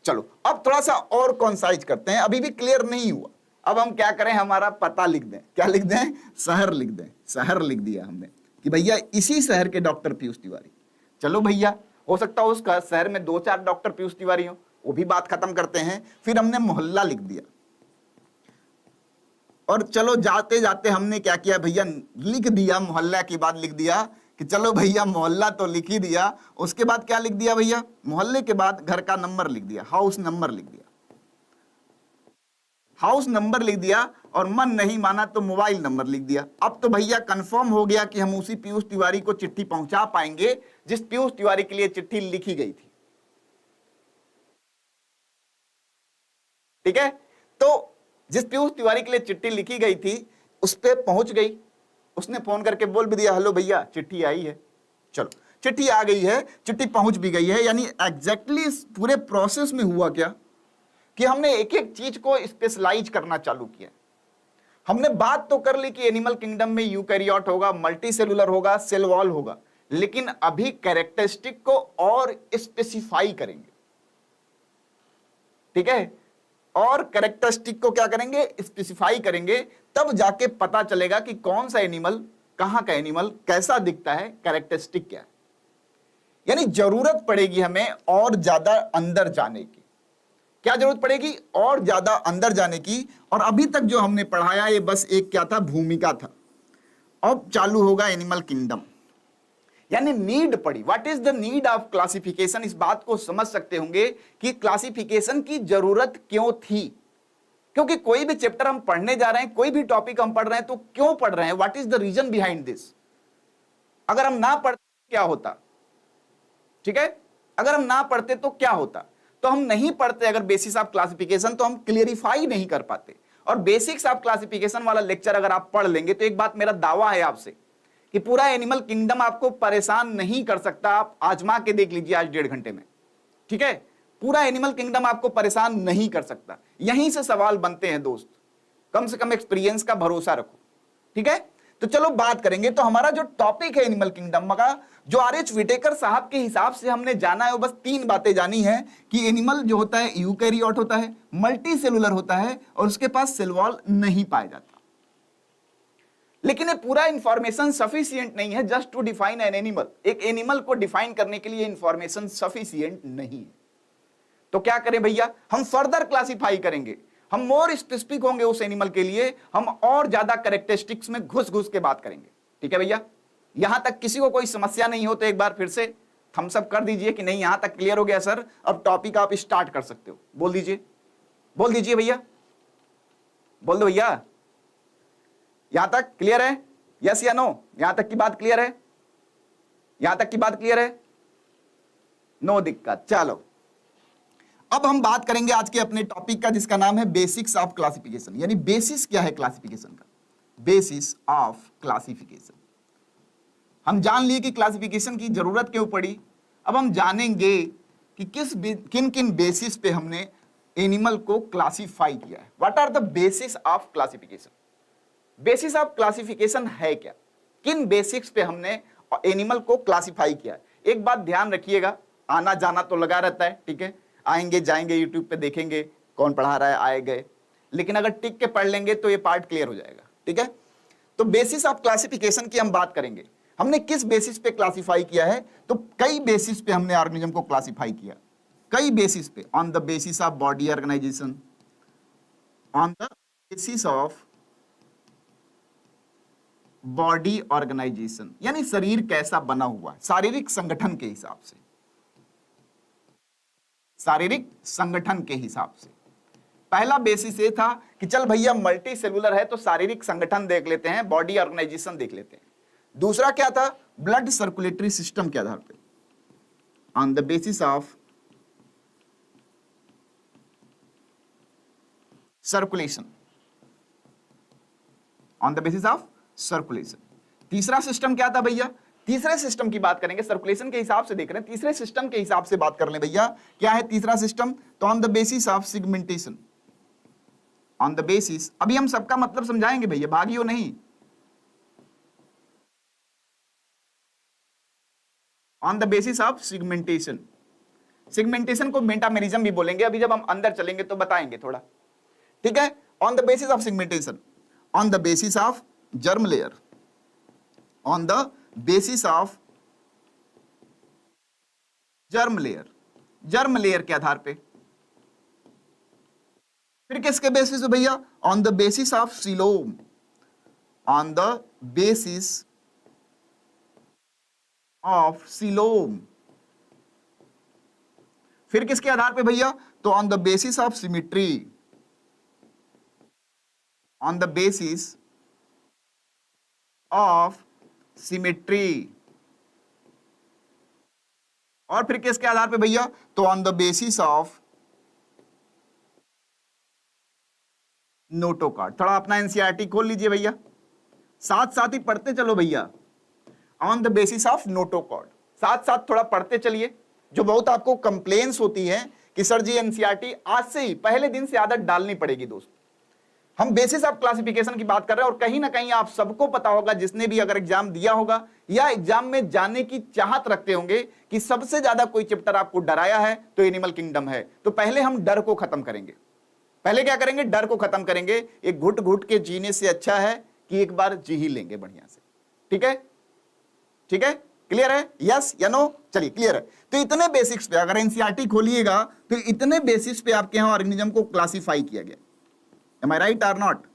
चलो अब थोड़ा सा और कॉन्साइज करते हैं, अभी भी क्लियर नहीं हुआ। अब हम क्या करें, हमारा पता लिख दें। क्या लिख दें? शहर लिख दें। शहर लिख दिया हमने कि भैया इसी शहर के डॉक्टर पीयूष तिवारी। चलो भैया हो सकता हो उस शहर में 2-4 डॉक्टर पीयूष तिवारी हो, वो भी बात खत्म करते हैं। फिर हमने मोहल्ला लिख दिया। और चलो जाते जाते हमने क्या किया भैया, लिख दिया मोहल्ला की बात लिख दिया कि चलो भैया मोहल्ला तो लिख ही दिया। उसके बाद क्या लिख दिया भैया, मोहल्ले के बाद घर का नंबर लिख दिया, हाउस नंबर लिख दिया। हाउस नंबर लिख दिया और मन नहीं माना तो मोबाइल नंबर लिख दिया। अब तो भैया कंफर्म हो गया कि हम उसी पीयूष तिवारी को चिट्ठी पहुंचा पाएंगे जिस पीयूष तिवारी के लिए चिट्ठी लिखी गई थी। ठीक है, तो जिस पीयूष तिवारी के लिए चिट्ठी लिखी गई थी उस पे पहुंच गई। उसने फोन करके बोल भी दिया, हेलो भैया चिट्ठी आई है। चलो चिट्ठी आ गई है, चिट्ठी पहुंच भी गई है। यानी एग्जैक्टली इस पूरे प्रोसेस में हुआ क्या कि हमने एक एक चीज को स्पेशलाइज करना चालू किया। हमने बात तो कर ली कि एनिमल किंगडम में यूकैरियोट होगा, मल्टी सेलुलर होगा, सेल वॉल होगा, लेकिन अभी कैरेक्टरिस्टिक को और स्पेसिफाई करेंगे। ठीक है, और कैरेक्टरिस्टिक को क्या करेंगे, स्पेसिफाई करेंगे, तब जाके पता चलेगा कि कौन सा एनिमल, कहां का एनिमल, कैसा दिखता है, कैरेक्टरिस्टिक क्या है। यानी जरूरत पड़ेगी हमें और ज्यादा अंदर जाने की। क्या जरूरत पड़ेगी? और ज्यादा अंदर जाने की। और अभी तक जो हमने पढ़ाया ये बस एक क्या था, भूमिका था। अब चालू होगा एनिमल किंगडम। यानी नीड पड़ी। What is the need of classification? इस बात को समझ सकते होंगे कि क्लासिफिकेशन की जरूरत क्यों थी। क्योंकि कोई भी चैप्टर हम पढ़ने जा रहे हैं, कोई भी टॉपिक हम पढ़ रहे हैं, तो क्यों पढ़ रहे हैं, what is the reason behind this. अगर हम ना पढ़ते क्या होता? ठीक है, अगर हम ना पढ़ते तो क्या होता? तो हम नहीं पढ़ते अगर बेसिस ऑफ क्लासिफिकेशन, तो हम क्लियरिफाई नहीं कर पाते। और बेसिक्स ऑफ क्लासिफिकेशन वाला लेक्चर अगर आप पढ़ लेंगे तो एक बात मेरा दावा है आपसे कि पूरा एनिमल किंगडम आपको परेशान नहीं कर सकता। आप आजमा के देख लीजिए आज 1.5 घंटे में। ठीक है, पूरा एनिमल किंगडम आपको परेशान नहीं कर सकता। यहीं से सवाल बनते हैं दोस्त, कम से कम एक्सपीरियंस का भरोसा रखो। ठीक है, तो चलो बात करेंगे। तो हमारा जो टॉपिक है एनिमल किंगडम का, जो आर.एच. विटेकर साहब के हिसाब से हमने जाना है, वो बस 3 बातें जानी है कि एनिमल जो होता है यूकैरियोट होता है, मल्टी सेलुलर होता है और उसके पास सेल वॉल नहीं पाया जाता। लेकिन ये पूरा इंफॉर्मेशन सफिशिएंट नहीं है just to define an animal. एक एनिमल को डिफाइन करने के लिए इंफॉर्मेशन सफिशिएंट नहीं है। तो क्या करें भैया, हम फर्दर क्लासिफाई करेंगे, हम मोर स्पेसिफिक होंगे उस एनिमल के लिए, हम और ज्यादा कैरेक्टरिस्टिक्स में घुस घुस के बात करेंगे। ठीक है भैया, यहां तक किसी को कोई समस्या नहीं हो तो एक बार फिर से थम्स अप कर दीजिए कि नहीं यहां तक क्लियर हो गया सर, अब टॉपिक आप स्टार्ट कर सकते हो। बोल दीजिए, बोल दीजिए भैया, बोल दो भैया, यहां तक क्लियर है? यस या नो? यहां तक की बात क्लियर है? यहां तक की बात क्लियर है? नो दिक्कत। चलो अब हम बात करेंगे आज के अपने टॉपिक का जिसका नाम है बेसिक्स ऑफ क्लासिफिकेशन। यानी बेसिस क्या है क्लासिफिकेशन का, बेसिस ऑफ क्लासिफिकेशन। हम जान लिए कि क्लासिफिकेशन की जरूरत क्यों पड़ी। अब हम जानेंगे कि किन किन बेसिस पे हमने एनिमल को क्लासिफाई किया है। What are the basis of classification? Basis of classification है क्या, किन बेसिक्स पे हमने एनिमल को क्लासिफाई किया है। एक बात ध्यान रखिएगा, आना जाना तो लगा रहता है। ठीक है, आएंगे जाएंगे, यूट्यूब पे देखेंगे कौन पढ़ा रहा है, आए गए, लेकिन अगर टिक के पढ़ लेंगे तो ये पार्ट क्लियर हो जाएगा। ठीक है, तो बेसिस ऑफ क्लासिफिकेशन की हम बात करेंगे। हमने किस बेसिस पे क्लासिफाई किया है? तो कई बेसिस पे हमने ऑर्गेनिज्म को क्लासिफाई किया, कई बेसिस पे। On the basis of body organisation, on the basis of body organisation, यानी शरीर कैसा बना हुआ, शारीरिक संगठन के हिसाब से, शारीरिक संगठन के हिसाब से। पहला बेसिस ये था कि चल भैया मल्टी सेलुलर है तो शारीरिक संगठन देख लेते हैं, बॉडी ऑर्गेनाइजेशन देख लेते हैं। दूसरा क्या था? ब्लड सर्कुलेटरी सिस्टम के आधार पे, on the basis of circulation, on the basis of circulation. तीसरा सिस्टम क्या था भैया? तीसरे सिस्टम की बात करेंगे, सर्कुलेशन के हिसाब से देख रहे हैं, तीसरे सिस्टम के हिसाब से बात कर लें भैया। क्या है तीसरा सिस्टम? तो on the basis of segmentation, on the basis, अभी हम सबका मतलब समझाएंगे भैया, भागियो नहीं। On the basis of segmentation, segmentation को मेटामेरिज्म भी बोलेंगे, अभी जब हम अंदर चलेंगे तो बताएंगे थोड़ा, ठीक है। On the basis of segmentation, on the basis of germ layer, on the basis of germ layer, germ layer के आधार पे। फिर किसके बेसिस पे भैया? On the basis of coelom, on the basis of coelom. फिर किसके आधार पे भैया? तो on the basis of symmetry, on the basis of symmetry. और फिर किसके आधार पे भैया? तो on the basis of notochord. थोड़ा अपना एनसीईआरटी खोल लीजिए भैया, साथ साथ ही पढ़ते चलो भैया। On the basis of notochord, साथ साथ थोड़ा पढ़ते चलिए। जो बहुत आपको कंप्लेन्स होती है कि सर जी एनसीईआरटी आज से ही पहले दिन से आदत डालनी पड़ेगी। दोस्त, हम बेसिस ऑफ क्लासिफिकेशन की बात कर रहे हैं, और कहीं ना कहीं आप सबको पता होगा, जिसने भी अगर एग्जाम दिया होगा या एग्जाम में जाने की चाहत रखते होंगे, कि सबसे ज्यादा कोई चैप्टर आपको डराया है तो एनिमल किंगडम है। तो पहले हम डर को खत्म करेंगे। पहले क्या करेंगे? डर को खत्म करेंगे। एक घुट घुट के जीने से अच्छा है कि एक बार जी ही लेंगे बढ़िया से। ठीक है, ठीक है, क्लियर है? यस या नो? चलिए क्लियर है। तो इतने बेसिक्स पे अगर एनसीईआरटी खोलिएगा तो इतने बेसिक्स पे आपके यहां ऑर्गेनिज्म को क्लासिफाई किया गया। एम आई राइट और नॉट?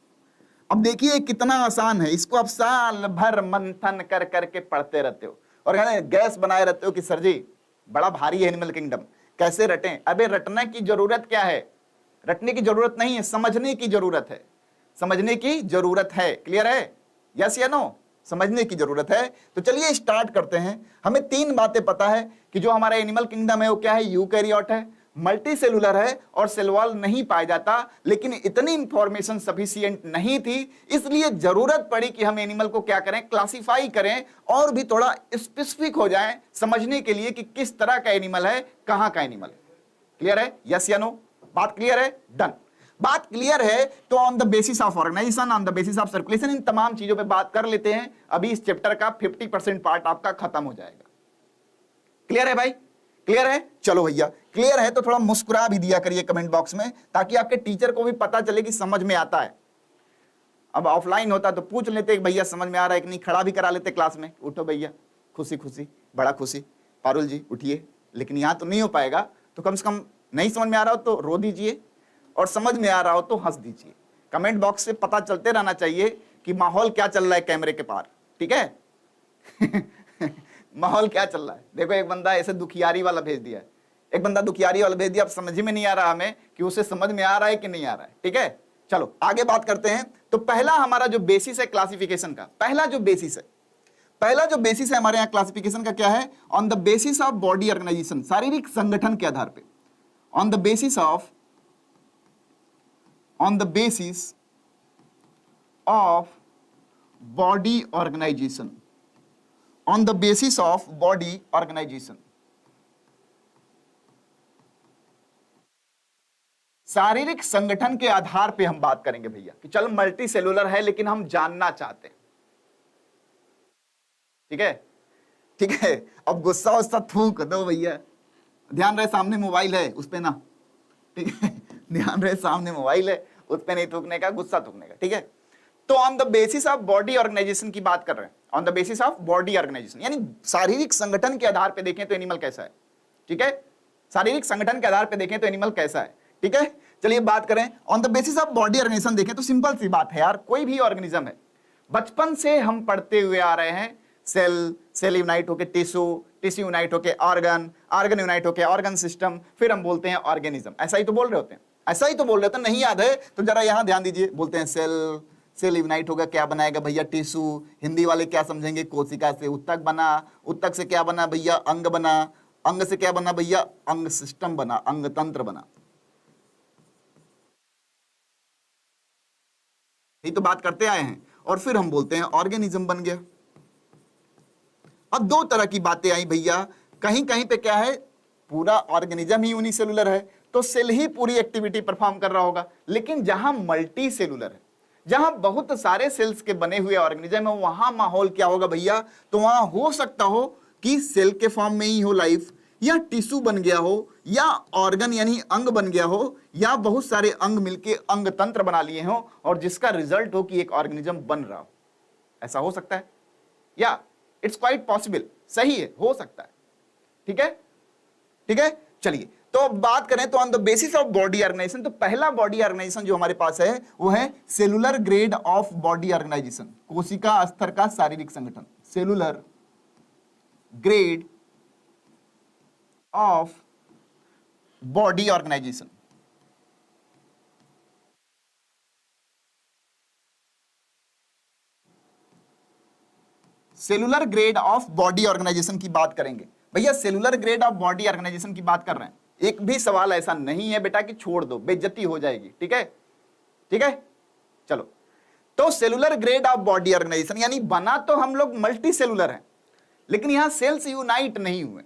अब देखिए कितना आसान है, इसको आप साल भर मंथन कर करके पढ़ते रहते हो और गैस बनाए रहते हो कि सर जी बड़ा भारी है एनिमल किंगडम, कैसे रटें। अबे रटने की जरूरत क्या है? रटने की जरूरत नहीं है, समझने की जरूरत है, समझने की जरूरत है। क्लियर है? यस या नो? समझने की जरूरत है। तो चलिए स्टार्ट करते हैं। हमें तीन बातें पता है कि जो हमारा एनिमल किंगडम है वो क्या है? यूकैरियोट है, मल्टी सेलुलर है और सेल वॉल नहीं पाया जाता। लेकिन इतनी इंफॉर्मेशन सफिशिएंट नहीं थी, इसलिए जरूरत पड़ी कि हम एनिमल को क्या करें? क्लासिफाई करें और भी थोड़ा स्पेसिफिक हो जाएं समझने के लिए कि किस तरह का एनिमल है, कहां का एनिमल है। क्लियर है? यस या नो? बात क्लियर है? डन। बात क्लियर है तो on the basis of organisation, on the basis of circulation, इन तमाम चीजों पे बात कर लेते हैं। अभी इस चैप्टर का 50% पार्ट आपका खत्म हो जाएगा। क्लियर है भाई? क्लियर है? चलो भैया क्लियर है तो थोड़ा मुस्कुरा भी दिया करिए कमेंट बॉक्स में, ताकि आपके टीचर को भी पता चले कि समझ में आता है। अब ऑफलाइन होता तो पूछ लेते भैया समझ में आ रहा है कि नहीं, खड़ा भी करा लेते क्लास में, उठो भैया, खुशी खुशी, बड़ा खुशी, पारुल जी उठिए। लेकिन यहां तो नहीं हो पाएगा, तो कम से कम नहीं समझ में आ रहा हो तो रो दीजिए और समझ में आ रहा हो तो हंस दीजिए। कमेंट बॉक्स से पता चलते रहना चाहिए कि माहौल क्या चल रहा है कैमरे के पार। ठीक है? माहौल क्या चल रहा है। देखो एक बंदा ऐसे दुखियारी वाला भेज दिया है, एक बंदा दुखियारी वाला भेज दिया। अब समझ में नहीं आ रहा हमें कि उसे समझ में आ रहा है कि नहीं आ रहा है। ठीक है, चलो आगे बात करते हैं। तो पहला हमारा जो बेसिस है क्लासिफिकेशन का, पहला जो बेसिस है हमारे यहाँ क्लासिफिकेशन का क्या है? On the basis of body organisation, शारीरिक संगठन के आधार पे। On the basis of body organisation, on the basis of body organisation, शारीरिक संगठन के आधार पे हम बात करेंगे भैया कि चल मल्टी सेलुलर है लेकिन हम जानना चाहते हैं। ठीक है, ठीक है। अब गुस्सा उस्सा थूक दो भैया, ध्यान रहे सामने मोबाइल है उस पे ना, ठीक है, ध्यान रहे सामने मोबाइल है उस पे नहीं थूकने का, गुस्सा थूकने का। ठीक है, तो on the basis of body organisation की बात कर रहे हैं। On the basis of body organisation यानी शारीरिक संगठन के आधार पे देखें तो एनिमल कैसा है। ठीक है, शारीरिक संगठन के आधार पे देखें तो एनिमल कैसा है। ठीक है, चलिए बात करें on the basis of body organisation देखें तो सिंपल सी बात है यार, कोई भी ऑर्गेनिज्म है, बचपन से हम पढ़ते हुए आ रहे हैं, सेल यूनाइट होके टिश्यू, टिश्यू यूनाइट होके ऑर्गन, ऑर्गन यूनाइट होके ऑर्गन सिस्टम, फिर हम बोलते हैं ऑर्गेनिज्म। ऐसा ही तो बोल रहे होते हैं, ऐसा ही तो बोल रहे होते हैं। नहीं याद है तो जरा यहां ध्यान दीजिए, बोलते हैं सेल यूनाइट होगा, क्या बनाएगा भैया? टिश्यू। हिंदी वाले क्या समझेंगे? कोशिका से उत्तक बना, उत्तक से क्या बना भैया? अंग बना, अंग से क्या बना भैया? अंग सिस्टम बना, अंग तंत्र बना। यही तो बात करते आए हैं, और फिर हम बोलते हैं ऑर्गेनिज्म बन गया। अब दो तरह की बातें आई भैया, कहीं कहीं पे क्या है, पूरा ऑर्गेनिज्म ही यूनिसेलुलर है तो सेल ही पूरी एक्टिविटी परफॉर्म कर रहा होगा, लेकिन जहां मल्टी सेलुलर है, जहां बहुत सारे सेल्स के बने हुए ऑर्गेनिज्म है, वहां माहौल क्या होगा भैया, तो वहां हो सकता हो कि सेल के फॉर्म में ही हो लाइफ, या टिश्यू बन गया हो, या ऑर्गन यानी अंग बन गया हो, या बहुत सारे अंग मिलके अंग तंत्र बना लिए हो और जिसका रिजल्ट हो कि एक ऑर्गेनिज्म बन रहा हो। ऐसा हो सकता है, या इट्स क्वाइट पॉसिबल, सही है, हो सकता है। ठीक है, ठीक है, चलिए तो अब बात करें तो on the basis of body organisation, तो पहला बॉडी ऑर्गेनाइजेशन जो हमारे पास है वो है cellular grade of body organisation, कोशिका स्तर का शारीरिक संगठन, cellular grade of body organisation. Cellular grade of body organisation की बात करेंगे भैया, cellular grade of body organisation की बात कर रहे हैं। एक भी सवाल ऐसा नहीं है बेटा कि छोड़ दो, बेइज्जती हो जाएगी। ठीक है, ठीक है, चलो तो cellular grade of body organisation यानी बना तो हम लोग मल्टी सेलुलर हैं, लेकिन यहां सेल्स यूनाइट नहीं हुए,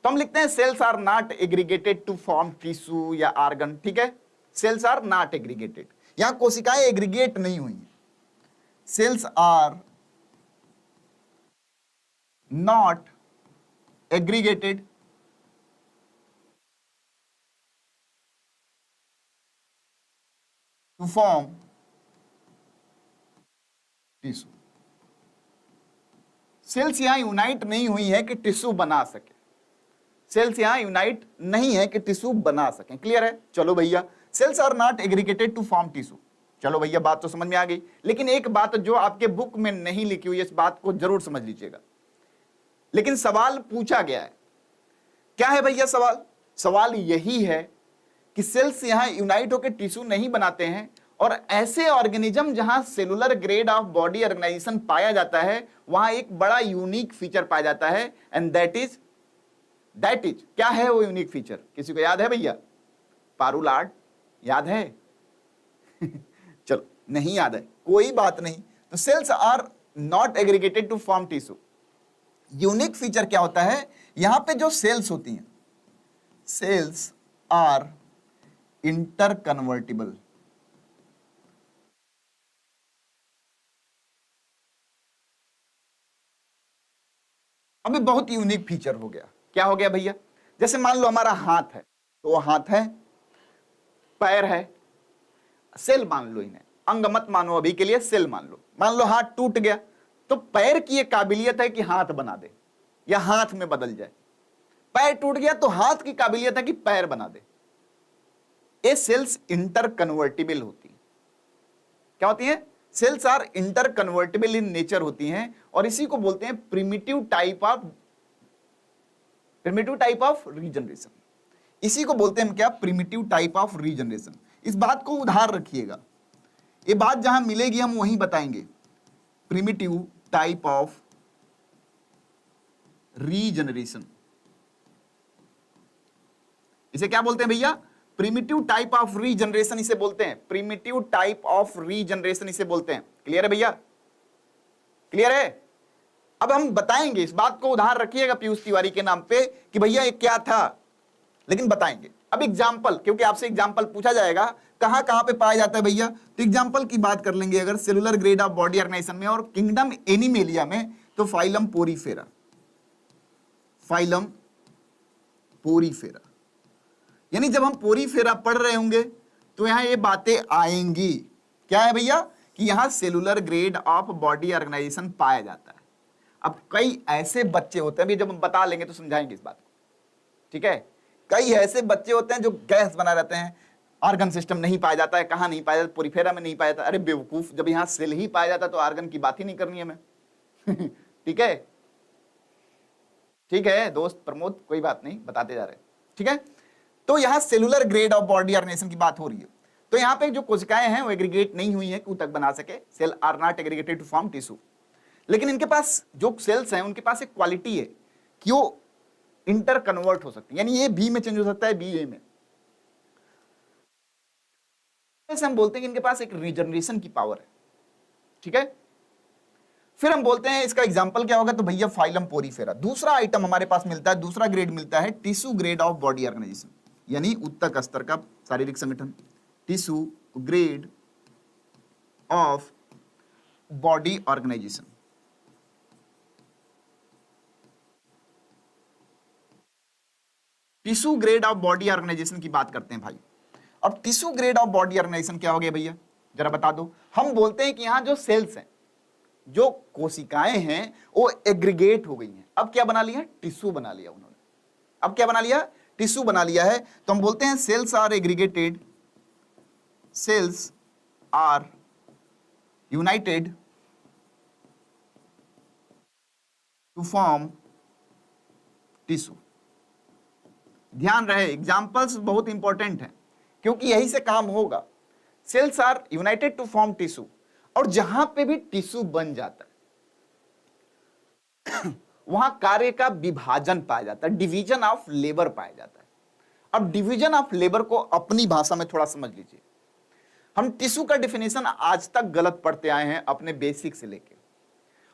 तो हम लिखते हैं cells are not aggregated to form tissue या ऑर्गन। ठीक है, सेल्स आर नॉट एग्रीगेटेड, यहां कोशिकाएं एग्रीगेट नहीं हुई हैं, cells are not aggregated to form tissue. Cells यहां यूनाइट नहीं हुई है कि टिश्यू बना सके, सेल्स यहां यूनाइट नहीं है कि टिश्यू बना सके। क्लियर है, चलो भैया, cells are not aggregated to form tissue, चलो भैया बात तो समझ में आ गई। लेकिन एक बात जो आपके बुक में नहीं लिखी हुई है, इस बात को जरूर समझ लीजिएगा, लेकिन सवाल पूछा गया है, क्या है भैया सवाल? सवाल यही है कि सेल्स यहां यूनाइट होकर टिश्यू नहीं बनाते हैं, और ऐसे ऑर्गेनिज्म जहां cellular grade of body organisation पाया जाता है वहां एक बड़ा यूनिक फीचर पाया जाता है, एंड दैट इज क्या है वो यूनिक फीचर? किसी को याद है भैया? पारुलाड याद है? चलो नहीं याद है, कोई बात नहीं, तो cells are not aggregated to form tissue. Unique feature क्या होता है, यहां पे जो सेल्स होती हैं, सेल्स आर इंटर कन्वर्टिबल। अभी बहुत यूनिक फीचर हो गया, क्या हो गया भैया? जैसे मान लो हमारा हाथ है, तो हाथ है, पैर है, सेल मान लो इन्हें, अंग मत मानो अभी के लिए, सेल मान लो। मान लो हाथ टूट गया, तो पैर की एक काबिलियत है कि हाथ बना दे या हाथ में बदल जाए। पैर टूट गया तो हाथ की काबिलियत है कि पैर बना दे। ये सेल्स इंटर कन्वर्टिबल होती है। क्या होती है? Cells are interconvertible in nature होती हैं, और इसी को बोलते हैं प्रिमिटिव टाइप ऑफ रीजनरेशन। इसी को बोलते हैं क्या? Primitive type of regeneration. इस बात को उधार रखिएगा, ये बात जहां मिलेगी हम वहीं बताएंगे। प्रिमिटिव टाइप ऑफ रीजनरेशन, इसे क्या बोलते हैं भैया? प्रिमिटिव टाइप ऑफ रीजनरेशन इसे बोलते हैं, प्रिमिटिव टाइप ऑफ रीजनरेशन इसे बोलते हैं। क्लियर है भैया? क्लियर है? अब हम बताएंगे, इस बात को उधार रखिएगा पीयूष तिवारी के नाम पे कि भैया ये क्या था, लेकिन बताएंगे। अब एग्जाम्पल, क्योंकि आपसे एग्जाम्पल पूछा जाएगा कहां कहां पे पाया जाता है भैया, तो एग्जाम्पल की बात कर लेंगे। अगर cellular grade of body organisation में और किंगडम एनिमेलिया में, तो फाइलम पोरीफेरा, फाइलम पोरीफेरा, यानी जब हम पोरीफेरा पढ़ रहे होंगे तो यहां ये बातें आएंगी। क्या है भैया? कि यहां cellular grade of body organisation पाया जाता है। अब कई ऐसे बच्चे होते हैं, अभी जब हम बता लेंगे तो समझाएंगे इस बात को, ठीक है? कई ऐसे बच्चे होते हैं जो गैस बना रहते हैं, ऑर्गन सिस्टम नहीं पाया जाता है। कहां नहीं पाया जाता? पोरीफेरा में नहीं पाया जाता। अरे बेवकूफ, जब यहां सेल ही पाया जाता तो ऑर्गन की बात ही नहीं करनी है हमें। ठीक है, ठीक है दोस्त प्रमोद, कोई बात नहीं, बताते जा रहे हैं, ठीक है? तो यहां cellular grade of body organisation की बात हो रही है, तो यहां पे जो कोशिकाएं हैं वो एग्रीगेट नहीं हुई है कि ऊतक बना सके। Cell are not aggregated to form tissue, लेकिन इनके पास जो सेल्स हैं उनके पास एक क्वालिटी है कि वो इंटर कन्वर्ट हो सकती है, यानी ये बी में चेंज हो सकता है, बी ए में। से हम बोलते हैं कि इनके पास एक रीजनरेशन की पावर है, ठीक है। फिर हम बोलते हैं इसका एग्जांपल क्या होगा, तो भैया फाइलम पोरीफेरा। दूसरा आइटम हमारे पास मिलता है, दूसरा ग्रेड मिलता है tissue grade of body organisation, यानी उत्तक स्तर का शारीरिक संगठन, tissue grade of body organisation. Tissue grade of body organisation की बात करते हैं भाई। अब tissue grade of body organisation क्या हो गया भैया, जरा बता दो। हम बोलते हैं कि यहां जो सेल्स हैं, जो कोशिकाएं हैं, वो एग्रीगेट हो गई हैं। अब क्या बना लिया, टिश्यू बना लिया उन्होंने। अब क्या बना लिया, टिश्यू बना लिया है। तो हम बोलते हैं cells are aggregated, cells are united to form tissue. ध्यान रहे, एग्जाम्पल्स बहुत इंपॉर्टेंट हैं, क्योंकि यही से काम होगा। Cells are united to form tissue, और जहां पे भी टिश्यू बन जाता है वहां कार्य का विभाजन पाया जाता है, डिवीजन ऑफ लेबर पाया जाता है। अब डिवीजन ऑफ लेबर को अपनी भाषा में थोड़ा समझ लीजिए। हम टिश्यू का डिफिनेशन आज तक गलत पढ़ते आए हैं अपने बेसिक से लेके।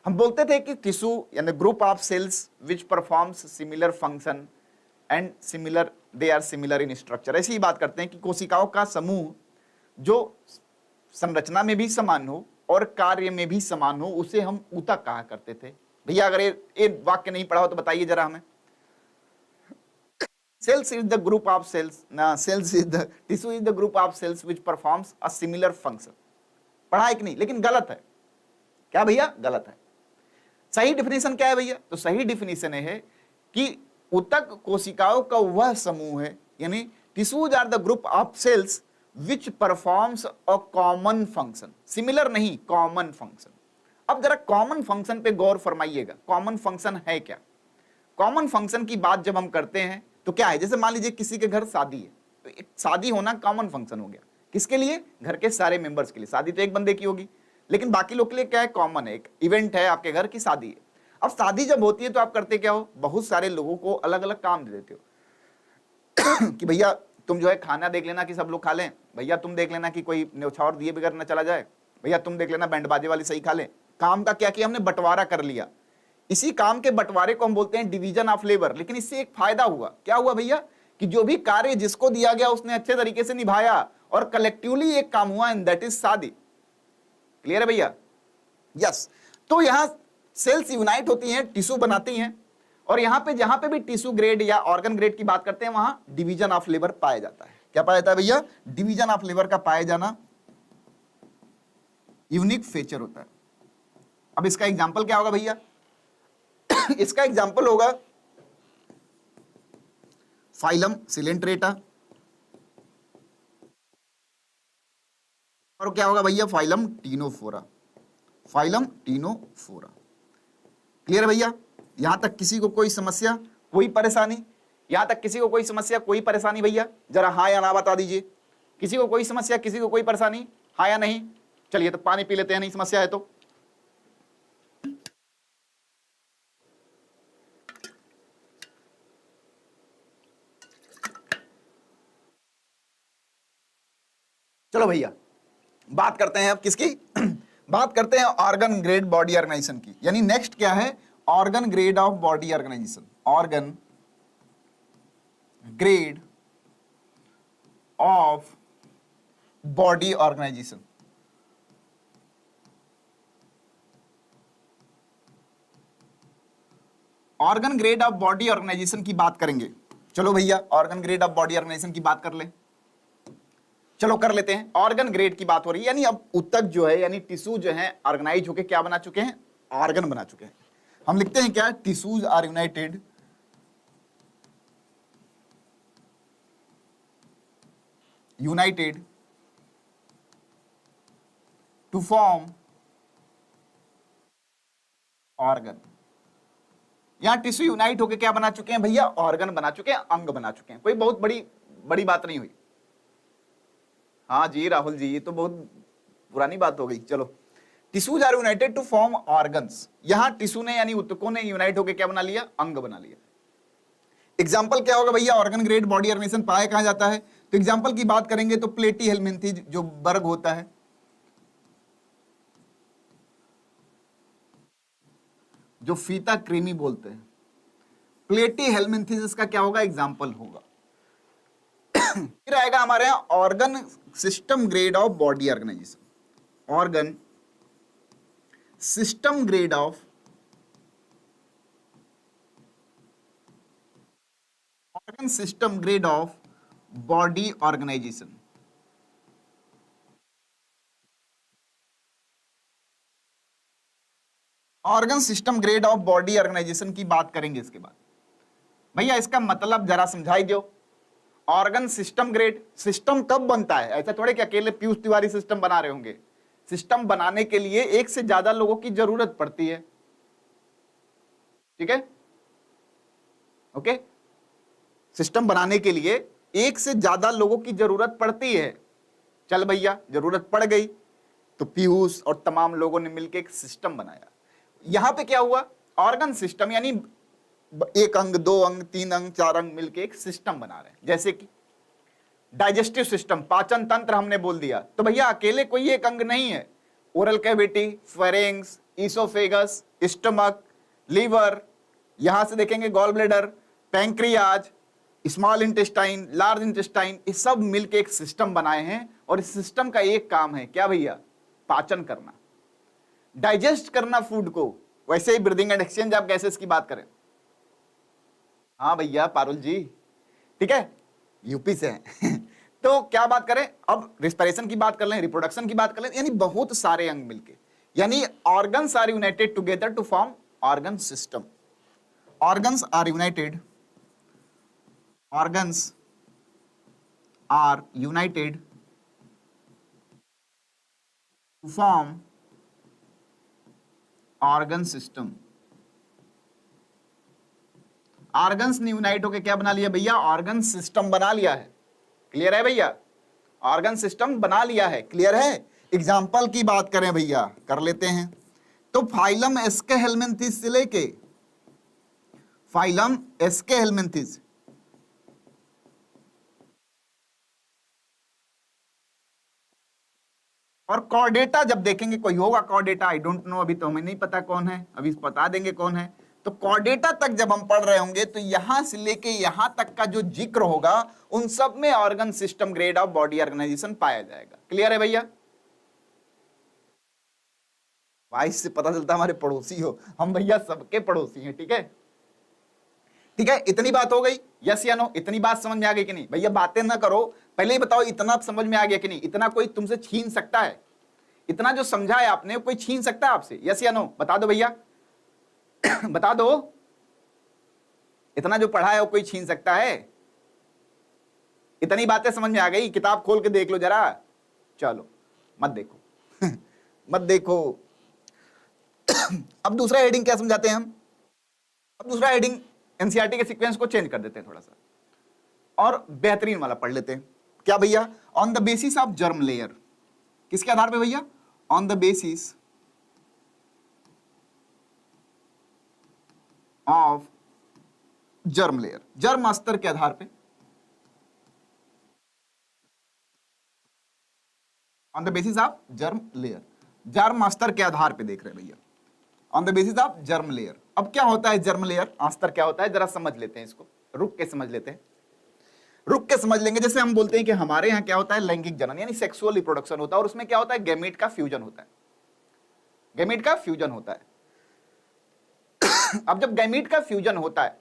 हम बोलते थे कि टिश्यू यानी group of cells which performs similar function and similar, they are similar in structure. ऐसी ही बात करते हैं कि कोशिकाओं का समूह जो संरचना में भी समान हो और कार्य में भी समान हो, उसे हम ऊतक कहा करते थे। भैया अगर ये वाक्य नहीं पढ़ा हो तो बताइए जरा हमें। Cells is the group of cells, cells is the tissue is the group of cells which performs a similar function. पढ़ा है कि नहीं, लेकिन गलत है। क्या भैया, गलत है। सही डिफिनेशन क्या है भैया, तो सही डिफिनेशन है कि ऊतक कोशिकाओं का वह समूह है, यानी tissues are the group of cells which performs a common function, similar नहीं, कॉमन फंक्शन। अब जरा कॉमन फंक्शन पे गौर फरमाइएगा, कॉमन फंक्शन है क्या। कॉमन फंक्शन की बात जब हम करते हैं तो क्या है, जैसे मान लीजिए किसी के घर शादी है, तो एक शादी होना कॉमन फंक्शन हो गया। किसके लिए, घर के सारे मेंबर्स के लिए। शादी तो एक बंदे की होगी, लेकिन बाकी लोग के लिए क्या है, कॉमन है, एक इवेंट है आपके घर की शादी है। अब शादी जब होती है तो आप करते क्या हो, बहुत सारे लोगों को अलग अलग काम दे देते हो कि भैया तुम जो है खाना देख लेना कि सब लोग खा लें, भैया तुम देख लेना कि कोई न्यौछावर दिए बगैर न चला जाए, भैया तुम देख लेना बैंड बाजे वाली सही खा ले। काम का क्या किया हमने, बंटवारा कर लिया। इसी काम के बंटवारे को हम बोलते हैं डिवीजन ऑफ लेबर। लेकिन इससे एक फायदा हुआ, क्या हुआ भैया, कि जो भी कार्य जिसको दिया गया उसने अच्छे तरीके से निभाया और कलेक्टिवली एक काम हुआ, एंड दैट इज शादी। क्लियर है भैया, यस। तो यहां सेल्स यूनाइट होती हैं, टिश्यू बनाती हैं, और यहां पे जहां पे भी टिश्यू ग्रेड या ऑर्गन ग्रेड की बात करते हैं वहां डिवीजन ऑफ लेबर पाया जाता है। क्या पाया जाता है भैया, डिवीजन ऑफ लेबर का पाया जाना यूनिक फीचर होता है। अब इसका एग्जांपल क्या होगा भैया इसका एग्जांपल होगा फाइलम सिलेंट्रेटा, और क्या होगा भैया, phylum Ctenophora, phylum Ctenophora. Clear है भैया, यहां तक किसी को कोई समस्या, कोई परेशानी, यहां तक किसी को कोई समस्या, कोई परेशानी भैया, जरा हाँ या ना बता दीजिए। किसी को कोई समस्या, किसी को कोई परेशानी, हाँ या नहीं। चलिए तो पानी पी लेते हैं, नहीं समस्या है तो। चलो भैया बात करते हैं अब किसकी बात करते हैं ऑर्गन ग्रेड बॉडी ऑर्गेनाइजेशन की। यानी नेक्स्ट क्या है, organ grade of body organisation, organ grade of body organisation. Organ grade of body organisation की बात करेंगे। चलो भैया organ grade of body organisation की बात कर ले, चलो कर लेते हैं। ऑर्गन ग्रेड की बात हो रही है, यानी अब ऊतक जो है यानी टिश्यू जो है ऑर्गेनाइज होकर क्या बना चुके हैं, ऑर्गन बना चुके हैं। हम लिखते हैं क्या, tissues are united united to form organ. यहां टिश्यू यूनाइट होकर क्या बना चुके हैं भैया, ऑर्गन बना चुके हैं, अंग बना चुके हैं। कोई बहुत बड़ी बात नहीं हुई। हाँ जी राहुल जी, ये तो बहुत पुरानी बात हो गई। चलो, tissues are united to form organs. यहां टिश्यू ने यानी ऊतकों ने यूनाइट होकर क्या बना लिया, अंग बना लिया। एग्जाम्पल क्या होगा भैया, ऑर्गन ग्रेड बॉडी ऑर्गेनाइजेशन पाया कहां जाता है, तो एग्जाम्पल की बात करेंगे तो प्लेटी हेलमिंथेज जो वर्ग होता है, जो फीता क्रीमी बोलते हैं, प्लेटी हेलमिंथेसिस का क्या होगा, एग्जाम्पल होगा। फिर आएगा हमारे यहां organ system grade of body organisation, organ system grade of organ system grade of body organisation. Organ system grade of body organisation की बात करेंगे इसके बाद। भैया इसका मतलब जरा समझाई दो। ऑर्गन सिस्टम ग्रेड, सिस्टम कब बनता है? ऐसा थोड़े कि अकेले पीयूष तिवारी सिस्टम बना रहे होंगे। सिस्टम बनाने के लिए एक से ज्यादा लोगों की जरूरत पड़ती है, ठीक है, ओके। सिस्टम बनाने के लिए एक से ज्यादा लोगों की जरूरत पड़ती है। चल भैया जरूरत पड़ गई तो पीयूष और तमाम लोगों ने मिलकर एक सिस्टम बनाया। यहां पे क्या हुआ, ऑर्गन सिस्टम यानी एक अंग, दो अंग, तीन अंग, चार अंग मिलके एक सिस्टम बना रहे हैं। जैसे कि डाइजेस्टिव सिस्टम, पाचन तंत्र हमने बोल दिया, तो भैया अकेले कोई एक अंग नहीं है। Oral cavity, pharynx, oesophagus, stomach, liver, यहां से देखेंगे gall bladder, pancreas, small intestine, large intestine, ये सब मिलके एक सिस्टम बनाए हैं। और इस सिस्टम का एक काम है क्या भैया, पाचन करना, डाइजेस्ट करना फूड को। वैसे ही ब्रीदिंग एंड एक्सचेंज आप गैसेस की बात करें, हाँ भैया पारुल जी, ठीक है, यूपी से हैं तो क्या बात करें, अब रिस्पिरेशन की बात कर लें, रिप्रोडक्शन की बात कर लें, यानी बहुत सारे अंग मिलके, यानी organs are united together to form organ system. Organs are united, organs are united to form organ system. Organs ने यूनाइट होकर क्या बना लिया भैया, ऑर्गन सिस्टम बना लिया है। क्लियर है भैया, ऑर्गन सिस्टम बना लिया है, क्लियर है। एग्जाम्पल की बात करें भैया, कर लेते हैं, तो फाइलम एस्के हेलमिंथिस से लेके फाइलम एस्के हेलमिंथिस और कॉर्डेटा जब देखेंगे, कोई होगा कॉर्डेटा, आई डोंट नो, अभी तो हमें नहीं पता कौन है, अभी बता देंगे कौन है। तो कॉर्डेटा तक जब हम पढ़ रहे होंगे तो यहां से लेके यहां तक का जो जिक्र होगा उन सब में organ system grade of body organisation पाया जाएगा। क्लियर है भैया, वाइस से पता चलता हमारे पड़ोसी हो हम, भैया सबके पड़ोसी हैं, ठीक है, ठीक है। इतनी बात हो गई, यस या नो, इतनी बात समझ में आ गई कि नहीं? भैया बातें ना करो, पहले ही बताओ इतना समझ में आ गया कि नहीं? इतना कोई तुमसे छीन सकता है? इतना जो समझा है आपने कोई छीन सकता है आपसे? यस या नो, बता दो भैया बता दो, इतना जो पढ़ा है वो कोई छीन सकता है? इतनी बातें समझ में आ गई? किताब खोल के देख लो जरा, चलो मत देखो मत देखो अब दूसरा हेडिंग क्या समझाते हैं हम? अब दूसरा हेडिंग एनसीईआरटी के सीक्वेंस को चेंज कर देते हैं थोड़ा सा और बेहतरीन वाला पढ़ लेते हैं। क्या भैया? On the basis of germ layer. किसके आधार पे भैया? On the basis of germ layer, germ अस्तर के आधार पे, on the basis of germ layer, germ स्तर के आधार पे देख रहे हैं भैया, on the basis of germ layer. अब क्या होता है जर्म लेयर स्तर, क्या होता है जरा समझ लेते हैं इसको, रुक के समझ लेते हैं, रुक के समझ लेंगे। जैसे हम बोलते हैं कि हमारे यहाँ क्या होता है, लैंगिक जनन यानी सेक्सुअल रिप्रोडक्शन होता है, और उसमें क्या होता है, गैमेट का फ्यूजन होता है, गैमेट का फ्यूजन होता है अब जब गैमेट का फ्यूजन होता है,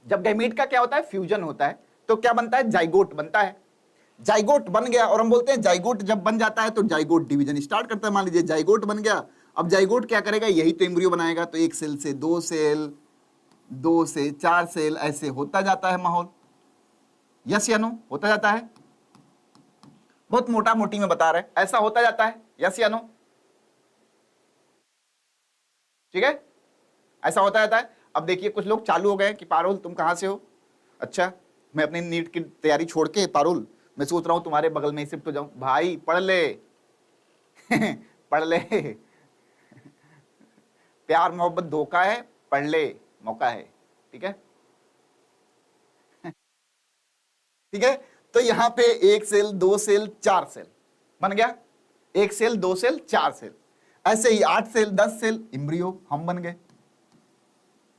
जब गैमेट का क्या होता है, फ्यूजन होता है, तो क्या बनता है, जाइगोट बनता है। जाइगोट बन गया, और हम बोलते हैं जाइगोट जब बन जाता है तो जाइगोट डिवीजन स्टार्ट करता है। मान लीजिए जाइगोट बन गया, अब जाइगोट क्या करेगा, यही तो एम्ब्रियो बनाएगा, तो एक सेल से दो सेल, दो से चार सेल, ऐसे होता जाता है माहौल। यस या नो, होता जाता है, बहुत मोटा मोटी में बता रहे, ऐसा होता जाता है, यस या नो, ठीक है, ऐसा होता जाता है। अब देखिए कुछ लोग चालू हो गए कि पारुल तुम कहां से हो? अच्छा, मैं अपनी नीट की तैयारी छोड़ के पारुल मैं सोच रहा हूं तुम्हारे बगल में ही शिफ्ट हो जाऊं। भाई पढ़ ले पढ़ ले प्यार मोहब्बत धोखा है, पढ़ ले, मौका है, ठीक है ठीक है। तो यहां पे एक सेल, दो सेल, चार सेल बन गया, एक सेल, दो सेल, चार सेल, ऐसे ही 8 सेल, 10 सेल, इम्ब्रियो हम बन गए।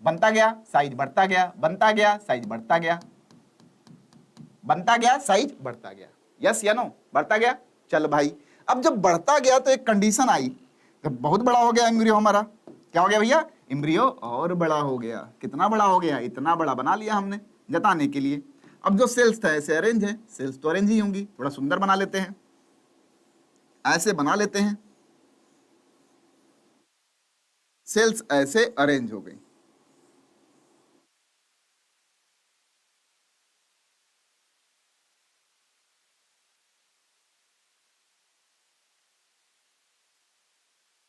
बनता गया, साइज बढ़ता गया, बनता गया, साइज बढ़ता गया, बनता गया, साइज बढ़ता गया। यस या नो? बढ़ता गया। चल भाई, अब जब बढ़ता गया तो एक कंडीशन आई, जब बहुत बड़ा हो गया एम्ब्रियो हमारा, क्या हो गया भैया? एम्ब्रियो और बड़ा हो गया। कितना बड़ा हो गया? इतना बड़ा बना लिया हमने जताने के लिए। अब जो सेल्स था ऐसे अरेंज है, सेल्स तो अरेंज ही होंगी, थोड़ा सुंदर बना लेते हैं, ऐसे बना लेते हैं, सेल्स ऐसे अरेंज हो गई।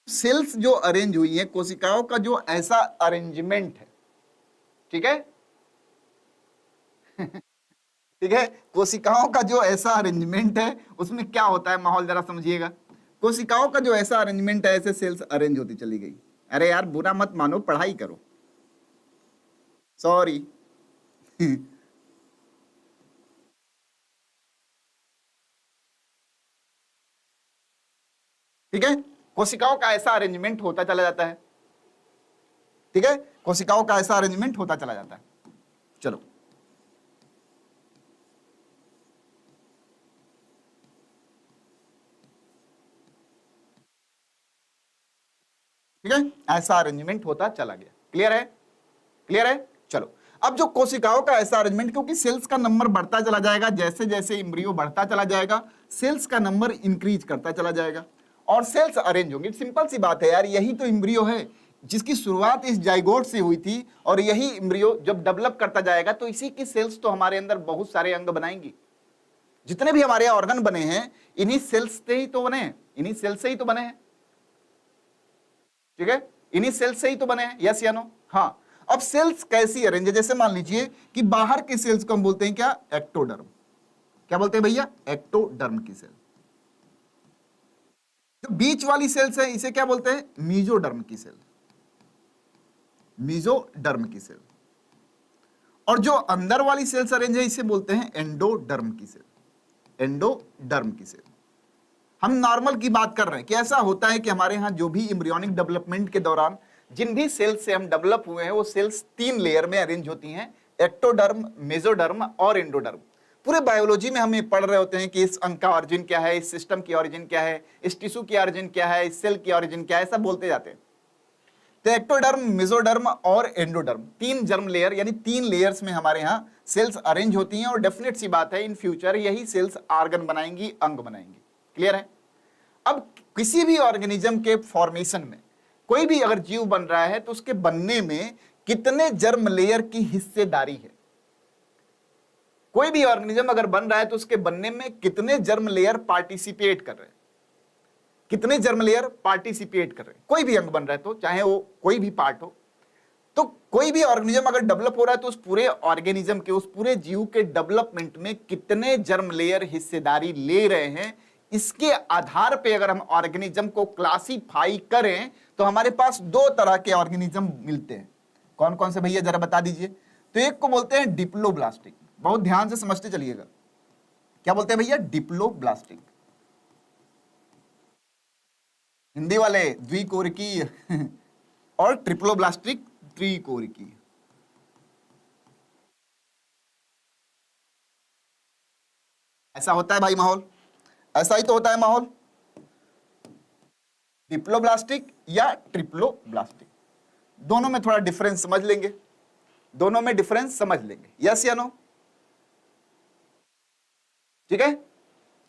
सेल्स जो अरेंज हुई है, कोशिकाओं का जो ऐसा अरेंजमेंट है, ठीक है, ठीक है, कोशिकाओं का जो ऐसा अरेंजमेंट है उसमें क्या होता है, माहौल जरा समझिएगा। कोशिकाओं का जो ऐसा अरेंजमेंट है, ऐसे सेल्स अरेंज होती चली गई। अरे यार बुरा मत मानो, पढ़ाई करो, सॉरी। ठीक है, कोशिकाओं का ऐसा अरेंजमेंट होता चला जाता है, ठीक है, कोशिकाओं का ऐसा अरेंजमेंट होता चला जाता है। चलो, ठीक है, ऐसा अरेंजमेंट होता चला गया। क्लियर है? क्लियर है? चलो, अब जो कोशिकाओं का ऐसा अरेंजमेंट, क्योंकि सेल्स का नंबर बढ़ता चला जाएगा, जैसे जैसे इम्ब्रियो बढ़ता चला जाएगा सेल्स का नंबर इंक्रीज करता चला जाएगा और सेल्स अरेंज होंगे। सिंपल सी बात है यार, यही तो इम्ब्रियो है जिसकी शुरुआत इस जाइगोट से हुई थी, और यही इम्ब्रियो जब डेवलप करता जाएगा तो इसी की सेल्स तो हमारे अंदर बहुत सारे अंग बनाएंगी। जितने भी हमारे ऑर्गन बने हैं इन्हीं सेल्स से ही तो बने हैं, इन्हीं सेल्स से ही तो बने हैं, ठीक है, इन्हीं सेल्स से ही तो बने हैं। यस या नो? हाँ। अब सेल्स कैसी अरेंज है, जैसे मान लीजिए कि बाहर के सेल्स को हम बोलते हैं क्या? एक्टोडर्म। क्या बोलते हैं भैया? एक्टोडर्म की सेल। जो बीच वाली सेल्स है इसे क्या बोलते हैं? मीजोडर्म की सेल, मीजोडर्म की सेल। और जो अंदर वाली सेल्स अरेंज है इसे बोलते हैं एंडोडर्म की सेल, एंडोडर्म की सेल। हम नॉर्मल की बात कर रहे हैं कि ऐसा होता है कि हमारे यहां जो भी एम्ब्रियोनिक डेवलपमेंट के दौरान जिन भी सेल्स से हम डेवलप हुए हैं वो सेल्स 3 लेयर में अरेंज होती हैं, एक्टोडर्म, मेसोडर्म और एंडोडर्म। पूरे बायोलॉजी में हम ये पढ़ रहे होते हैं कि इस अंग का ऑरिजिन क्या है, इस सिस्टम की ऑरिजिन क्या है, इस टिश्यू की ऑरिजिन क्या है, इस सेल की ऑरिजिन क्या है, ऐसा बोलते जाते हैं। तो एक्टोडर्म, मेसोडर्म और एंडोडर्म, 3 जर्म लेयर यानी 3 लेयर्स में हमारे यहाँ सेल्स अरेंज होती हैं, और डेफिनेट सी बात है इन फ्यूचर यही सेल्स ऑर्गन बनाएंगी, अंग बनाएंगी। क्लियर है? अब किसी भी ऑर्गेनिज्म के फॉर्मेशन में कोई भी अगर जीव बन रहा है तो उसके बनने में कितने जर्म लेयर की हिस्सेदारी है? कोई भी ऑर्गेनिज्म अगर बन रहा है तो उसके बनने में कितने जर्म लेयर पार्टिसिपेट कर रहे हैं, कितने जर्म लेयर पार्टिसिपेट कर रहे हैं? कोई भी अंग बन रहा है तो चाहे वो कोई भी पार्ट हो, तो कोई भी ऑर्गेनिज्म अगर डेवलप हो रहा है तो उस पूरे ऑर्गेनिज्म के, उस पूरे जीव के डेवलपमेंट में कितने जर्म लेयर हिस्सेदारी ले रहे हैं, इसके आधार पे अगर हम ऑर्गेनिज्म को क्लासिफाई करें तो हमारे पास 2 तरह के ऑर्गेनिज्म मिलते हैं। कौन कौन से भैया जरा बता दीजिए। तो एक को बोलते हैं डिप्लोब्लास्टिक, बहुत ध्यान से समझते चलिएगा। क्या बोलते हैं भैया? डिप्लोब्लास्टिक। हिंदी वाले द्विकोरिकी और ट्रिप्लोब्लास्टिक त्रिकोरिकी। ऐसा होता है भाई माहौल, ऐसा ही तो होता है माहौल। डिप्लोब्लास्टिक या ट्रिप्लोब्लास्टिक, दोनों में थोड़ा डिफरेंस समझ लेंगे, दोनों में डिफरेंस समझ लेंगे। यस या नो? ठीक है,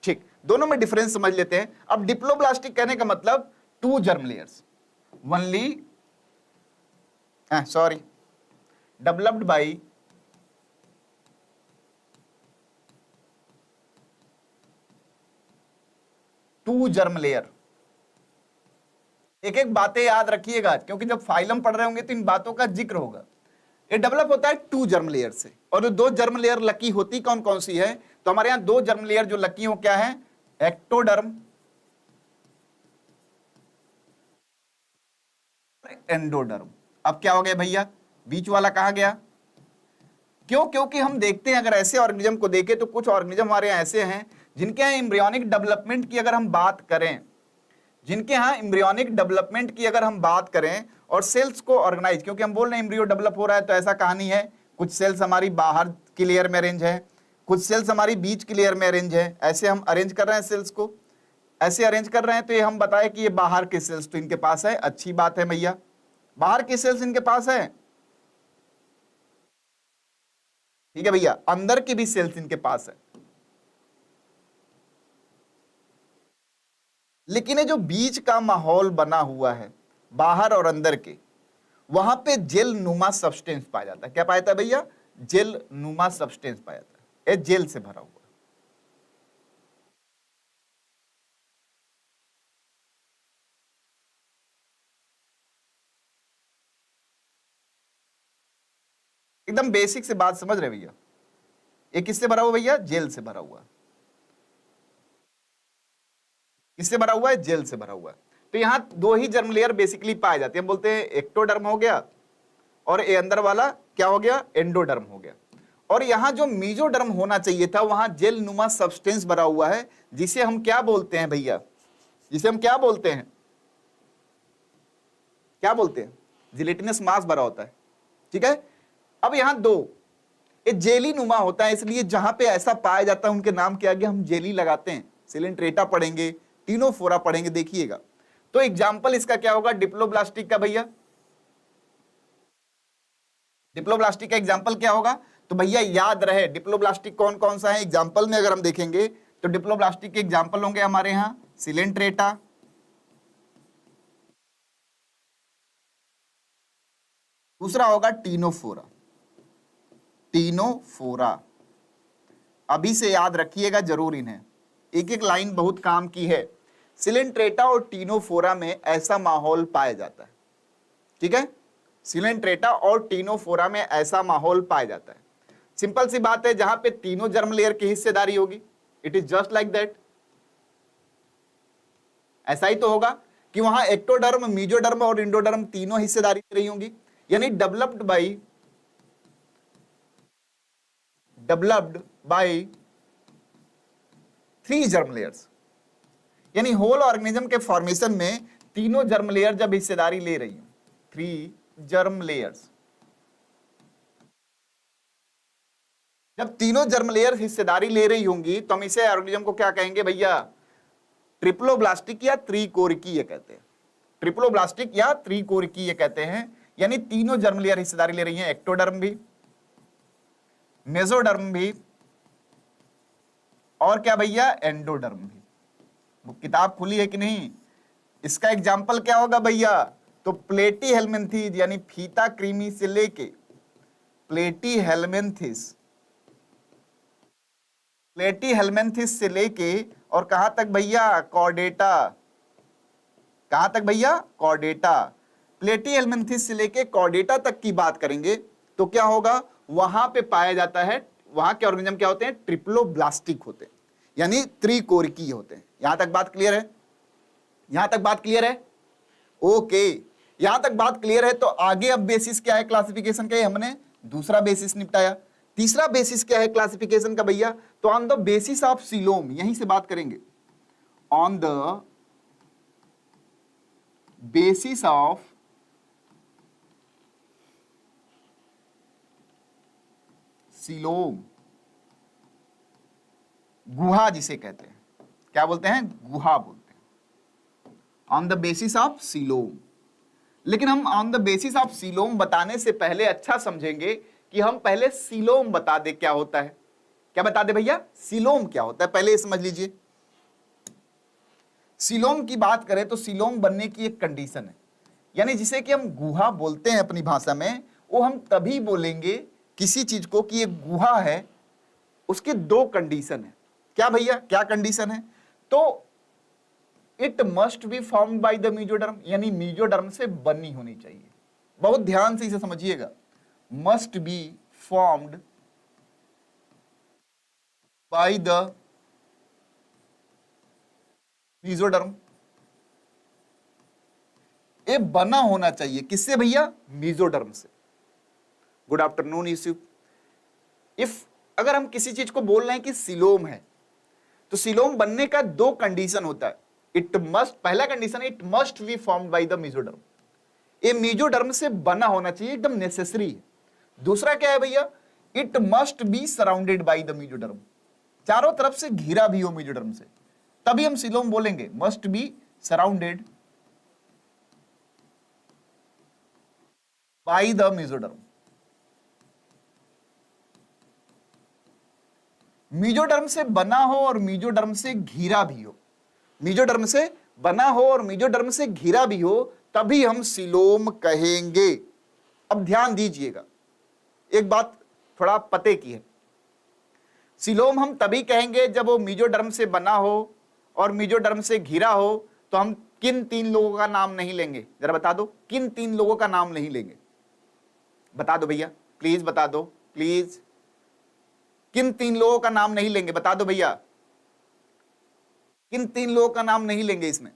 ठीक, दोनों में डिफरेंस समझ लेते हैं। अब डिप्लोब्लास्टिक कहने का मतलब 2 germ layers only, sorry, developed by 2 germ layer. एक एक बातें याद रखिएगा क्योंकि जब फाइलम पढ़ रहे होंगे तो इन बातों का जिक्र होगा। ये डेवलप होता है 2 जर्म लेयर से, और 2 जर्म लेयर लकी होती कौन कौन सी है? तो हमारे यहां 2 जर्म लेयर जो लकी हो क्या है? Ectoderm, endoderm. अब क्या हो गया भैया? बीच वाला कहां गया? क्यों? क्योंकि हम देखते हैं, अगर ऐसे ऑर्गेनिज्म को देखें तो कुछ ऑर्गेनिज्म हमारे यहाँ ऐसे हैं जिनके यहाँ एम्ब्रियोनिक डेवलपमेंट की अगर हम बात करें, जिनके यहाँ एम्ब्रियोनिक डेवलपमेंट की अगर हम बात करें और सेल्स को ऑर्गेनाइज, क्योंकि हम बोल रहे हैं एम्ब्रियो डेवलप हो रहा है, तो ऐसा कहानी है, कुछ सेल्स हमारी बाहर की लेयर में अरेंज है, कुछ सेल्स हमारी बीच की लेयर में अरेंज है, ऐसे हम अरेंज कर रहे हैं सेल्स को, ऐसे अरेंज कर रहे हैं, तो ये हम बताए कि ये बाहर के सेल्स तो इनके पास है, अच्छी बात है भैया, बाहर के सेल्स इनके पास है, ठीक है भैया, अंदर के भी सेल्स इनके पास है, लेकिन ये जो बीच का माहौल बना हुआ है बाहर और अंदर के, वहां पे जेल नुमा सब्सटेंस पाया जाता है। क्या पाया जाता है भैया? जेल नुमा सब्सटेंस पाया जाता है, ये जेल से भरा हुआ। एकदम बेसिक से बात समझ रहे भैया? ये किससे भरा हुआ भैया? जेल से भरा हुआ। किससे भरा हुआ है? जेल से भरा हुआ है। तो यहां दो ही जर्म लेयर बेसिकली पाए जाते हैं, बोलते हैं एक्टोडर्म हो गया और ये अंदर वाला क्या हो गया? एंडोडर्म हो गया। और यहां जो मीजोडर्म होना चाहिए था वहां जेल नुमा सब्सटेंस भरा हुआ है, जिसे हम क्या बोलते हैं भैया? जिसे हम क्या बोलते हैं? क्या बोलते हैं? जिलेटिनस मास भरा होता है, ठीक है। अब यहां दो, ये जेली नुमा होता है, इसलिए जहां पे ऐसा पाया जाता है उनके नाम के आगे हम जेली लगाते हैं। सिलेंट्रेटा पढ़ेंगे, टीनोफोरा पढ़ेंगे, देखिएगा। तो एग्जाम्पल इसका क्या होगा? डिप्लोब्लास्टिक का भैया, डिप्लोब्लास्टिक का एग्जाम्पल क्या होगा? तो भैया याद रहे डिप्लोब्लास्टिक कौन कौन सा है। एग्जाम्पल में अगर हम देखेंगे तो डिप्लोब्लास्टिक के एग्जाम्पल होंगे हमारे यहां सिलेंट्रेटा, दूसरा होगा टीनोफोरा, टीनोफोरा। अभी से याद रखिएगा जरूर इन्हें, एक एक लाइन बहुत काम की है। सिलेंट्रेटा और टीनोफोरा में ऐसा माहौल पाया जाता है, ठीक है। सिलेंट्रेटा और टीनोफोरा में ऐसा माहौल पाया जाता है। सिंपल सी बात है, जहां पे तीनों जर्म लेयर की हिस्सेदारी होगी, it is just like that. ऐसा ही तो होगा कि वहां एक्टोडर्म, मीजोडर्म और इंडोडर्म तीनों हिस्सेदारी दे रही होंगी, यानी डेवलप्ड बाय 3 जर्म लेयर्स, यानी होल ऑर्गेनिज्म के फॉर्मेशन में तीनों जर्म लेयर जब हिस्सेदारी ले रही हैं, 3 जर्म लेयर्स, जब तीनों जर्म लेयर हिस्सेदारी ले रही होंगी तो हम इसे ऑर्गेनिज्म को क्या कहेंगे भैया? ट्रिप्लोब्लास्टिक या त्रिकोरिकीय कहते हैं। ट्रिप्लोब्लास्टिक या त्रिकोरिकीय कहते हैं, यानी तीनों जर्म लेयर हिस्सेदारी ले रही हैं, एक्टोडर्म भी, मेसोडर्म भी, और क्या भैया? एंडोडर्म भी। वो किताब खुली है कि नहीं? इसका एग्जाम्पल क्या होगा भैया? तो प्लेटी हेलमिन्थीज यानी फीता क्रीमी से लेके प्लेटी हेलमिन्थिस से लेके और कहां तक भैया? कॉर्डेटा। कहां तक भैया? कॉर्डेटा। प्लेटी हेलमिन्थिस से लेके कॉर्डेटा तक की बात करेंगे तो क्या होगा? वहां पे पाया जाता है, वहां के ऑर्गेनिज्म क्या होते हैं? ट्रिप्लोब्लास्टिक होते हैं, यानी त्रिकोरिकीय होते हैं। यहां तक बात क्लियर है? यहां तक बात क्लियर है? ओके, यहां तक बात क्लियर है। तो आगे अब बेसिस क्या है क्लासिफिकेशन का? हमने दूसरा बेसिस निपटाया। तीसरा बेसिस क्या है क्लासिफिकेशन का भैया? तो on the basis of coelom, यहीं से बात करेंगे। On the basis of coelom, गुहा जिसे कहते हैं, क्या बोलते हैं? गुहा बोलते हैं, on the basis of coelom. लेकिन हम on the basis of coelom बताने से पहले अच्छा समझेंगे कि हम पहले सीलोम बता दे क्या होता है। क्या बता दे भैया? सीलोम क्या होता है पहले ये समझ लीजिए। सीलोम की बात करें तो सीलोम बनने की एक कंडीशन है, यानी जिसे कि हम गुहा बोलते हैं अपनी भाषा में, वो हम तभी बोलेंगे किसी चीज को कि ये गुहा है। उसके दो कंडीशन है। क्या भैया? क्या कंडीशन है? तो it must be formed by the mesoderm, यानी मीजोडर्म से बनी होनी चाहिए। बहुत ध्यान से इसे समझिएगा, must be formed by the mesoderm. ये बना होना चाहिए किससे भैया? मीजोडर्म से। Good afternoon Yusuf. इफ अगर हम किसी चीज को बोल रहे हैं कि सिलोम है, तो सिलोम बनने का दो कंडीशन होता है। इट मस्ट, पहला कंडीशन है it must be formed by the mesoderm, ये मेसोडर्म से बना होना चाहिए, एकदम नेसेसरी है। दूसरा क्या है भैया, it must be surrounded by the mesoderm, चारों तरफ से घिरा भी हो मेसोडर्म से, तभी हम सिलोम बोलेंगे। Must be surrounded by the mesoderm, mesoderm से बना हो और मेसोडर्म से घिरा भी हो, मेसोडर्म से बना हो और मेसोडर्म से घिरा भी हो, तभी हम सिलोम कहेंगे। अब ध्यान दीजिएगा, एक बात थोड़ा पते की है, सिलोम हम तभी कहेंगे जब वो मेसोडर्म से बना हो और मेसोडर्म से घिरा हो। तो हम किन तीन लोगों का नाम नहीं लेंगे, जरा बता दो, किन तीन लोगों का नाम नहीं लेंगे, बता दो भैया, प्लीज बता दो, प्लीज, किन तीन लोगों का नाम नहीं लेंगे, बता दो भैया, किन तीन लोगों का नाम नहीं लेंगे। इसमें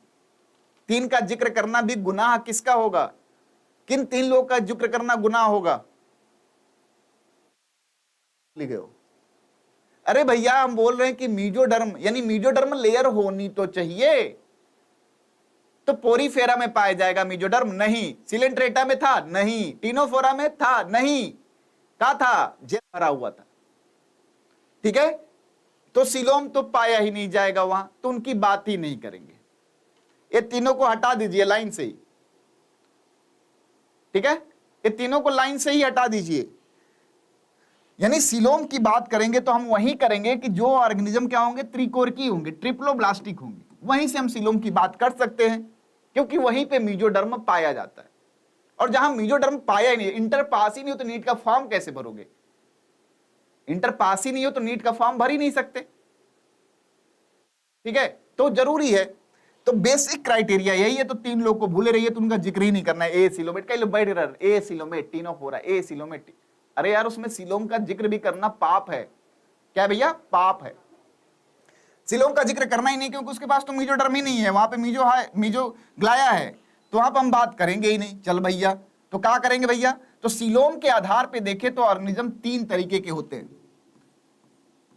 तीन का जिक्र करना भी गुनाह किसका होगा, किन तीन लोगों का जिक्र करना गुनाह होगा, लिखे हो। अरे भैया हम बोल रहे हैं कि मेसोडर्म, यानी मेसोडर्म लेयर होनी तो चाहिए, तो पोरीफेरा में पाया जाएगा मेसोडर्म, नहीं। सिलेंट्रेटा में था, नहीं। टिनोफोरा में था, नहीं। कहा था, जेल भरा हुआ था, ठीक है। तो सिलोम तो पाया ही नहीं जाएगा वहां, तो उनकी बात ही नहीं करेंगे। ये तीनों को हटा दीजिए लाइन से ही, ठीक है, ये तीनों को लाइन से ही हटा दीजिए। यानी सिलोम की बात करेंगे तो हम वही करेंगे कि जो ऑर्गेनिज्म क्या होंगे, त्रिकोरकी होंगे, ट्रिप्लोब्लास्टिक होंगे, वहीं से हम सिलोम की बात कर सकते हैं, क्योंकि वहीं पे मेसोडर्म पाया जाता है। और जहां मेसोडर्म पाया ही नहीं, इंटर पास ही नहीं हो, तो नीट का फॉर्म कैसे भरोगे, इंटर पास ही नहीं हो तो नीट का फॉर्म भर ही नहीं सकते, ठीक है। तो जरूरी है, तो बेसिक क्राइटेरिया यही है। तो तीन लोग को भूले रहिए, तो उनका जिक्र ही नहीं करना है। ए सिलोमेट, कई लोग बैठ रहे, ए सिलोमेट, टिनोफोरा, ए सिलोमेट, अरे यार उसमें सिलोम का जिक्र भी करना पाप है, क्या भैया, पाप है। सिलोम का जिक्र करना ही नहीं, क्योंकि उसके पास तो मेसोडर्म ही नहीं है, वहां पे मेसोग्लाया है, तो वहां पर हम बात करेंगे ही नहीं। चल भैया, तो क्या करेंगे भैया, तो सिलोम के आधार पे देखें तो ऑर्गेनिज्म तीन तरीके के होते हैं।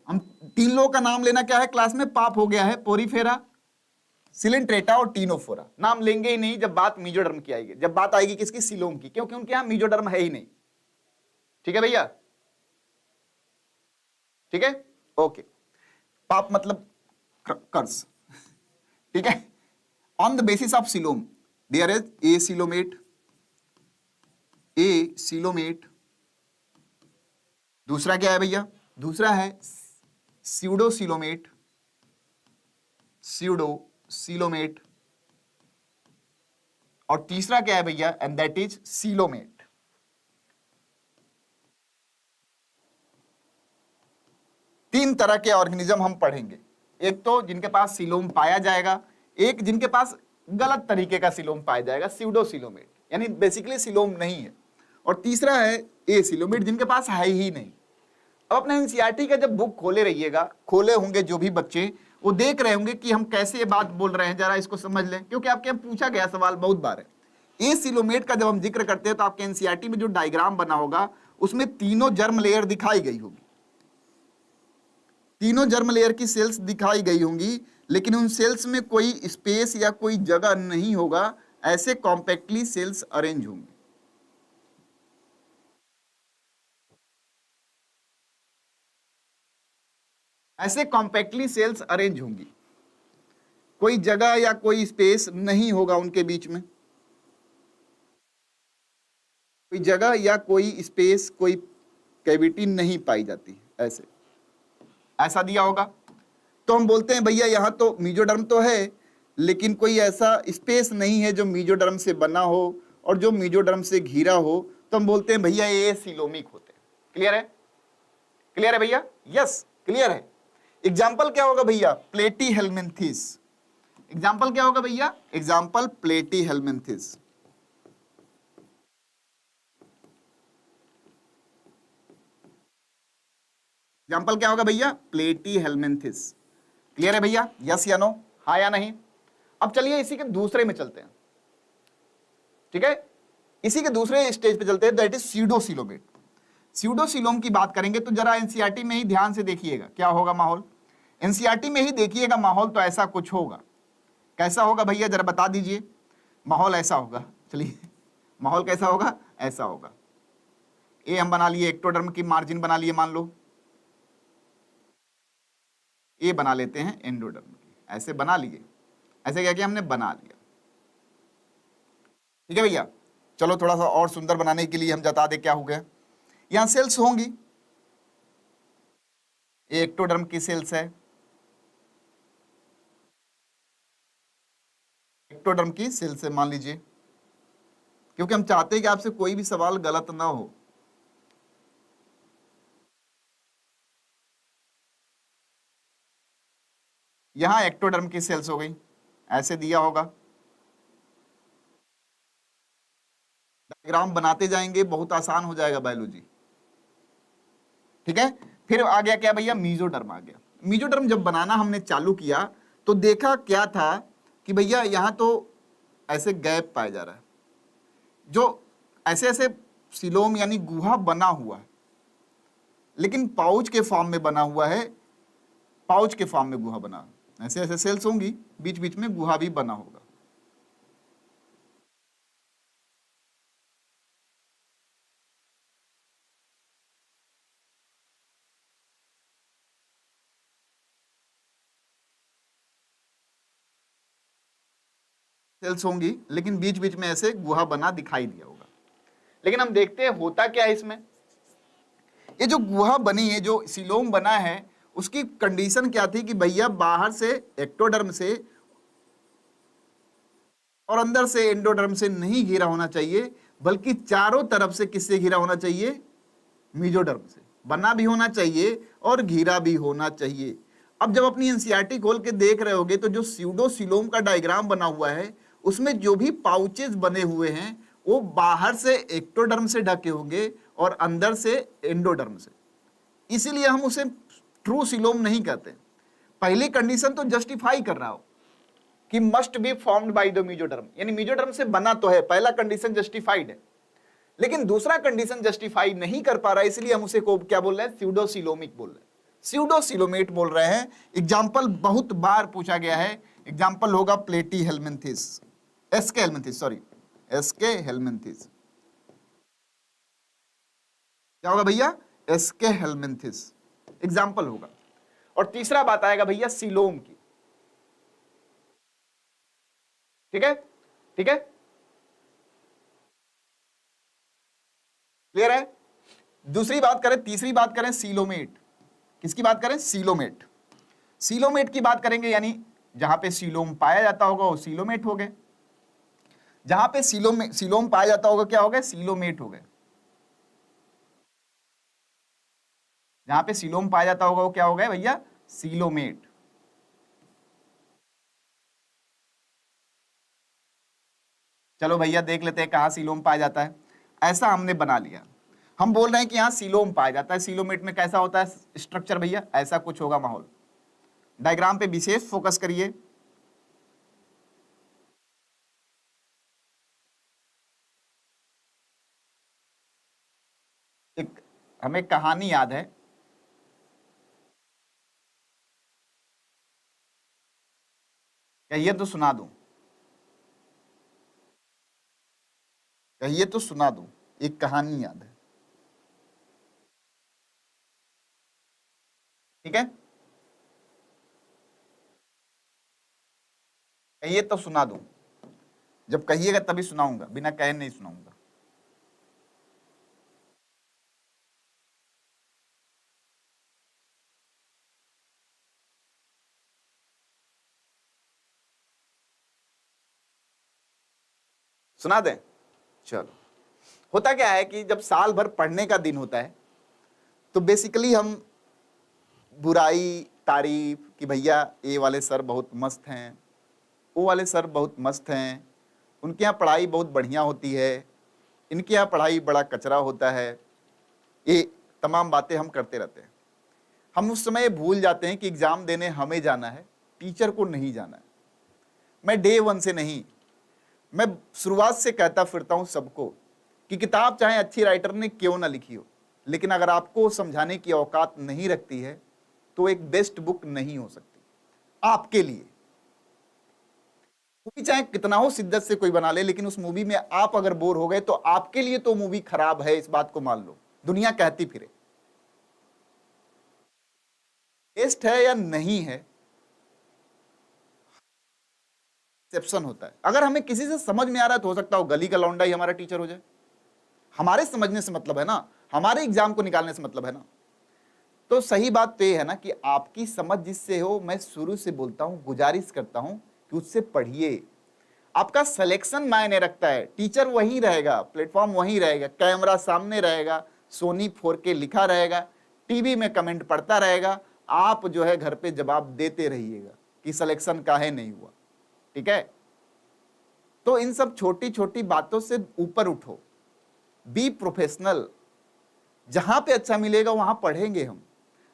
हम तीन लोगों का नाम लेना क्या है क्लास में, पाप हो गया है, पोरीफेरा, सिलेंट्रेटा और टिनोफोरा। नाम लेंगे ही नहीं जब बात मेसोडर्म की आएगी, जब बात आएगी किसकी, सिलोम की, क्योंकि उनके यहां मेसोडर्म है ही नहीं, ठीक है भैया, ठीक है, ओके। पाप मतलब कर्स, ठीक है। On the basis of coelom there is a coelomate, a coelomate, दूसरा क्या है भैया, दूसरा है स्यूडो सिलोमेट, स्यूडो सिलोमेट, और तीसरा क्या है भैया, एंड दैट इज सिलोमेट। तीन तरह के ऑर्गेनिज्म हम पढ़ेंगे, एक तो जिनके पास सिलोम पाया जाएगा, एक जिनके पास गलत तरीके का सिलोम पाया जाएगा, स्यूडो सिलोमेट, यानी बेसिकली सिलोम नहीं है, और तीसरा है ए सिलोमेट, जिनके पास है ही नहीं। अब अपने एनसीईआरटी का जब बुक खोले रहिएगा, खोले होंगे जो भी बच्चे, वो देख रहे होंगे कि हम कैसे ये बात बोल रहे हैं, जरा इसको समझ लें, क्योंकि आपके यहाँ पूछा गया सवाल बहुत बार है। ए सिलोमेट का जब हम जिक्र करते हैं तो आपके एनसीईआरटी में जो डायग्राम बना होगा उसमें तीनों जर्म लेयर दिखाई गई होगी, तीनों जर्म लेयर की सेल्स दिखाई गई होंगी, लेकिन उन सेल्स में कोई स्पेस या कोई जगह नहीं होगा, ऐसे कॉम्पैक्टली सेल्स अरेंज होंगे। ऐसे कॉम्पैक्टली सेल्स अरेंज होंगी, कोई जगह या कोई स्पेस नहीं होगा उनके बीच में, कोई जगह या कोई स्पेस, कोई कैविटी नहीं पाई जाती, ऐसे ऐसा दिया होगा। तो हम बोलते हैं भैया यहाँ तो मेसोडर्म तो है, लेकिन कोई ऐसा स्पेस नहीं है जो मेसोडर्म से बना हो और जो मेसोडर्म से घिरा हो, तो हम बोलते हैं भैया ये सिलोमिक होते हैं। क्लियर है, क्लियर है भैया, यस क्लियर है। एग्जाम्पल क्या होगा भैया, प्लेटीहेल्मिन्थिस, एग्जाम्पल क्या होगा भैया, एग्जाम्पल प्लेटीहेल्मिन्थिस, एग्जाम्पल क्या होगा भैया, प्लेटीहेल्मिन्थिस। क्लियर है भैया, यस या नो, हाँ या नहीं। अब चलिए इसी के दूसरे में चलते हैं, ठीक है, इसी के दूसरे स्टेज पे चलते हैं, दैट इज स्यूडो सिलोमेट। स्यूडोसिलोम की बात करेंगे तो जरा एनसीईआरटी में ही ध्यान से देखिएगा क्या होगा माहौल, एनसीईआरटी में ही देखिएगा माहौल, तो ऐसा कुछ होगा। कैसा होगा भैया जरा बता दीजिए। माहौल ऐसा होगा, चलिए माहौल कैसा होगा, ऐसा होगा। ए हम बना लिए, एक्टोडर्म की मार्जिन बना लिए, मान लो ए बना लेते हैं एंडोडर्म की, ऐसे बना लिए, ऐसे क्या किया हमने, बना लिया। ठीक है भैया, चलो थोड़ा सा और सुंदर बनाने के लिए हम जता दे क्या हो गया, यहां सेल्स होंगी, ये एक्टोडर्म की सेल्स है, एक्टोडर्म की सेल्स है मान लीजिए, क्योंकि हम चाहते हैं कि आपसे कोई भी सवाल गलत ना हो। यहां एक्टोडर्म की सेल्स हो गई, ऐसे दिया होगा, डायग्राम बनाते जाएंगे, बहुत आसान हो जाएगा बायोलॉजी। ठीक है, फिर आ गया क्या भैया, मीजोडर्म आ गया। मीजोडर्म जब बनाना हमने चालू किया तो देखा क्या था कि भैया यहां तो ऐसे गैप पाया जा रहा है, जो ऐसे ऐसे सिलोम यानी गुहा बना हुआ है, लेकिन पाउच के फॉर्म में बना हुआ है, पाउच के फॉर्म में गुहा बना, ऐसे ऐसे सेल्स होंगी, बीच बीच में गुहा भी बना होगा। सेल्स होंगी लेकिन बीच बीच में ऐसे गुहा बना दिखाई दिया होगा। लेकिन हम देखते हैं होता क्या है इसमें, ये जो गुहा बनी है, जो सिलोम बना है, उसकी कंडीशन क्या थी कि भैया बाहर से एक्टोडर्म से और अंदर से एंडोडर्म से नहीं घिरा होना चाहिए, बल्कि चारों तरफ से किससे घिरा होना चाहिए, मीजोडर्म से बना भी होना चाहिए और घिरा भी होना चाहिए। अब जब अपनी एनसीईआरटी खोल के देख रहे होगे तो जो स्यूडोसिलोम का डायग्राम बना हुआ है उसमें जो भी पाउचेस बने हुए हैं वो बाहर से एक्टोडर्म से ढके होंगे और अंदर से एंडोडर्म से, इसीलिए हम उसे ट्रू सिलोम नहीं कहते। पहली कंडीशन तो जस्टिफाई कर रहा हो कि must be formed by the mesoderm, यानी मीजोडर्म से बना तो है, पहला कंडीशन जस्टिफाइड है। लेकिन दूसरा कंडीशन जस्टिफाई नहीं कर पा रहा है, इसलिए हम उसे को क्या बोल रहे हैं, स्यूडोसिलोमिक बोल रहे हैं, स्यूडोसिलोमेट बोल रहे हैं। एग्जाम्पल बहुत बार पूछा गया है, एग्जाम्पल होगा platyhelminthes, aschelminthes, sorry aschelminthes, क्या होगा भैया, एसके हेलमिंथिस एग्जाम्पल होगा। और तीसरा बात आएगा भैया सिलोम की, ठीक है, ठीक है, क्लियर है। दूसरी बात करें, तीसरी बात करें सीलोमेट, किसकी बात करें, सीलोमेट, सीलोमेट की बात करेंगे, यानी जहां पे सीलोम पाया जाता होगा वो सीलोमेट हो गए, जहां पे सीलोम पाया जाता होगा क्या हो गए, सीलोमेट हो गए, जहां पे सीलोम पाया जाता होगा वो क्या हो गए भैया, सीलोमेट। चलो भैया देख लेते हैं कहां सीलोम पाया जाता है। ऐसा हमने बना लिया, हम बोल रहे हैं कि यहां सीलोम पाया जाता है, सीलोमेट में कैसा होता है स्ट्रक्चर भैया, ऐसा कुछ होगा माहौल। डायग्राम पे विशेष फोकस करिए, एक हमें कहानी याद है, कहिए तो सुना दूं, कहिए तो सुना दूं, एक कहानी याद है, ठीक है, कहिए तो सुना दूं, जब कहिएगा तभी सुनाऊंगा, बिना कहे नहीं सुनाऊंगा। सुना दें, चलो। होता क्या है कि जब साल भर पढ़ने का दिन होता है तो बेसिकली हम बुराई तारीफ कि भैया ये वाले सर बहुत मस्त हैं, वो वाले सर बहुत मस्त हैं, उनके यहाँ पढ़ाई बहुत बढ़िया होती है, इनके यहाँ पढ़ाई बड़ा कचरा होता है, ये तमाम बातें हम करते रहते हैं। हम उस समय भूल जाते हैं कि एग्ज़ाम देने हमें जाना है, टीचर को नहीं जाना है। मैं डे वन से नहीं, मैं शुरुआत से कहता फिरता हूँ सबको कि किताब चाहे अच्छी राइटर ने क्यों ना लिखी हो, लेकिन अगर आपको समझाने की औकात नहीं रखती है तो एक बेस्ट बुक नहीं हो सकती आपके लिए। मूवी चाहे कितना हो शिद्दत से कोई बना ले, लेकिन उस मूवी में आप अगर बोर हो गए तो आपके लिए तो मूवी खराब है, इस बात को मान लो, दुनिया कहती फिरे। बेस्ट है या नहीं है एक्सेप्शन होता है। अगर हमें किसी से समझ में आ रहा है तो हो सकता हो गली का लौंडा ही हमारा टीचर हो जाए। हमारे समझने से मतलब है ना, हमारे एग्जाम को निकालने से मतलब है ना। तो सही बात तो ये है ना कि आपकी समझ जिससे हो, मैं शुरू से बोलता हूं, गुजारिश करता हूं कि उससे पढ़िए। आपका सिलेक्शन मायने रखता है, टीचर वही रहेगा, प्लेटफॉर्म वही रहेगा, कैमरा सामने रहेगा, सोनी 4K लिखा रहेगा, टीवी में कमेंट पढ़ता रहेगा, आप जो है घर पे जवाब देते रहिएगा कि सिलेक्शन काहे नहीं हुआ। ठीक है, तो इन सब छोटी छोटी बातों से ऊपर उठो, बी प्रोफेशनल। जहां पे अच्छा मिलेगा वहां पढ़ेंगे हम,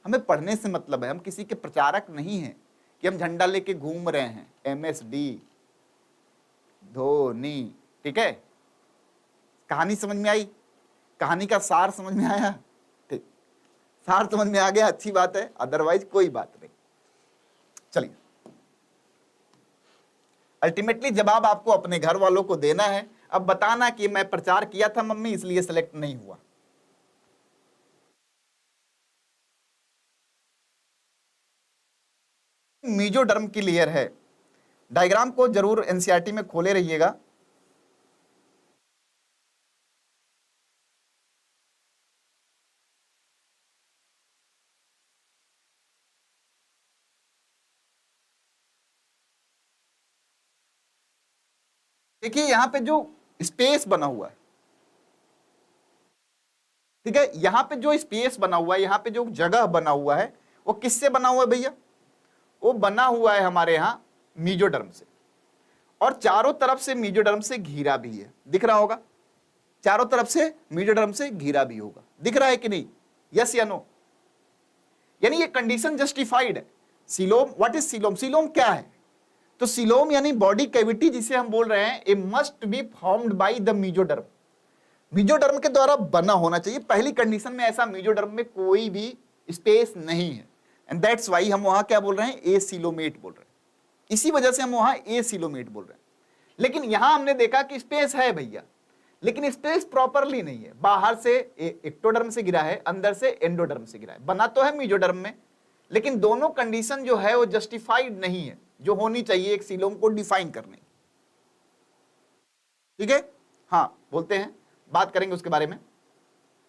हमें पढ़ने से मतलब है। हम किसी के प्रचारक नहीं हैं कि हम झंडा लेके घूम रहे हैं, MSD धोनी। ठीक है, कहानी समझ में आई? कहानी का सार समझ में आया? ठीक, सार समझ में आ गया, अच्छी बात है, अदरवाइज कोई बात नहीं। चलिए, अल्टीमेटली जवाब आपको अपने घर वालों को देना है। अब बताना कि मैं प्रचार किया था मम्मी इसलिए सेलेक्ट नहीं हुआ। मीजोडर्म की लेयर है, डायग्राम को जरूर एनसीईआरटी में खोले रहिएगा। देखिए यहां पे जो स्पेस बना हुआ है, ठीक है, यहां पे जो स्पेस बना हुआ है, यहां पे जो जगह बना हुआ है, वो किससे बना हुआ है भैया? वो बना हुआ है हमारे यहां मीजोडर्म से, और चारों तरफ से मीजोडर्म से घिरा भी है, दिख रहा होगा, चारों तरफ से मीजोडर्म से घिरा भी होगा, दिख रहा है कि नहीं? यस या नो? यानी ये कंडीशन जस्टिफाइड है। Coelom, what is coelom? Coelom क्या है? तो सीलोम यानी बॉडी कैविटी जिसे हम बोल रहे हैं, a must be formed by the mesoderm. Mesoderm के द्वारा बना होना चाहिए। पहली कंडीशन में ऐसा मीजोडर्म में कोई भी स्पेस नहीं है, एंड दैट्स वाई हम वहां क्या बोल रहे हैं? एसीलोमेट बोल रहे हैं। इसी वजह से हम वहां एसीलोमेट बोल रहे हैं। लेकिन यहां हमने देखा कि स्पेस है भैया, लेकिन स्पेस प्रॉपरली नहीं है। बाहर से एक्टोडर्म से गिरा है, अंदर से एंडोडर्म से गिरा है। बना तो है मीजोडर्म में, लेकिन दोनों कंडीशन जो है वो जस्टिफाइड नहीं है जो होनी चाहिए एक सीलोम को डिफाइन करने। ठीक है, हाँ बोलते हैं, बात करेंगे उसके बारे में।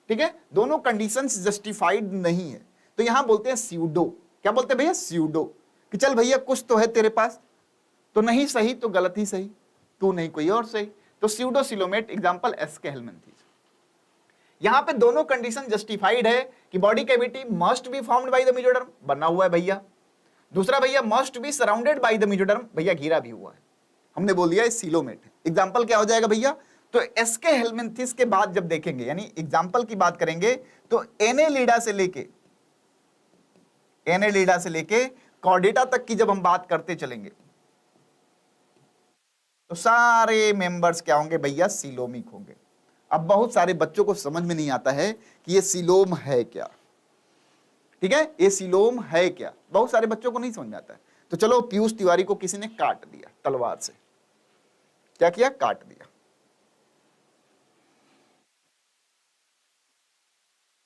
ठीक है, दोनों कंडीशंस जस्टिफाइड नहीं है, तो यहां बोलते हैं स्यूडो। क्या बोलते हैं भैया? स्यूडो। कि चल भैया कुछ तो है तेरे पास, तो नहीं सही तो गलत ही सही, तू नहीं कोई और सही, तो pseudocoelomate. Example aschelminthes. यहां पे दोनों कंडीशन जस्टिफाइड है कि body cavity must be formed by the mesoderm, बना हुआ है भैया। दूसरा भैया must be surrounded by the mesoderm, भैया घिरा भी हुआ है, हमने बोल दिया सिलोमेट है। एग्जांपल क्या हो जाएगा भैया? तो एसके हेलमिंथेस के बाद जब देखेंगे, यानी एग्जांपल की बात करेंगे, तो एनेलिडा से लेके कॉर्डेटा तक की जब हम बात करते चलेंगे तो सारे मेंबर्स क्या होंगे भैया? सीलोमिक होंगे। अब बहुत सारे बच्चों को समझ में नहीं आता है कि ये सीलोम है क्या। ठीक है, ये सीलोम है क्या, बहुत सारे बच्चों को नहीं समझ में आता है। तो चलो, पीयूष तिवारी को किसी ने काट दिया तलवार से, क्या किया? काट दिया।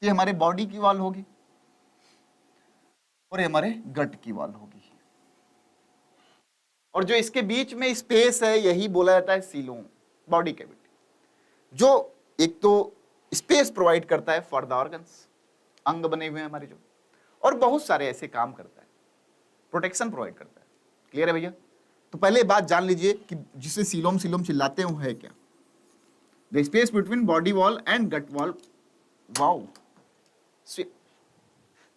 ये हमारे बॉडी की वॉल होगी और ये हमारे गट की वॉल होगी, और जो इसके बीच में स्पेस है यही बोला जाता है सीलोम, बॉडी कैविटी, जो एक तो स्पेस प्रोवाइड करता है फॉर द ऑर्गन्स, अंग बने हुए हैं हमारे जो, और बहुत सारे ऐसे काम करता है, प्रोटेक्शन प्रोवाइड करता है। क्लियर है भैया? तो पहले बात जान लीजिए कि जिसे सीलोम चिल्लाते हैं वो है क्या? The space between body wall and gut wall, wow,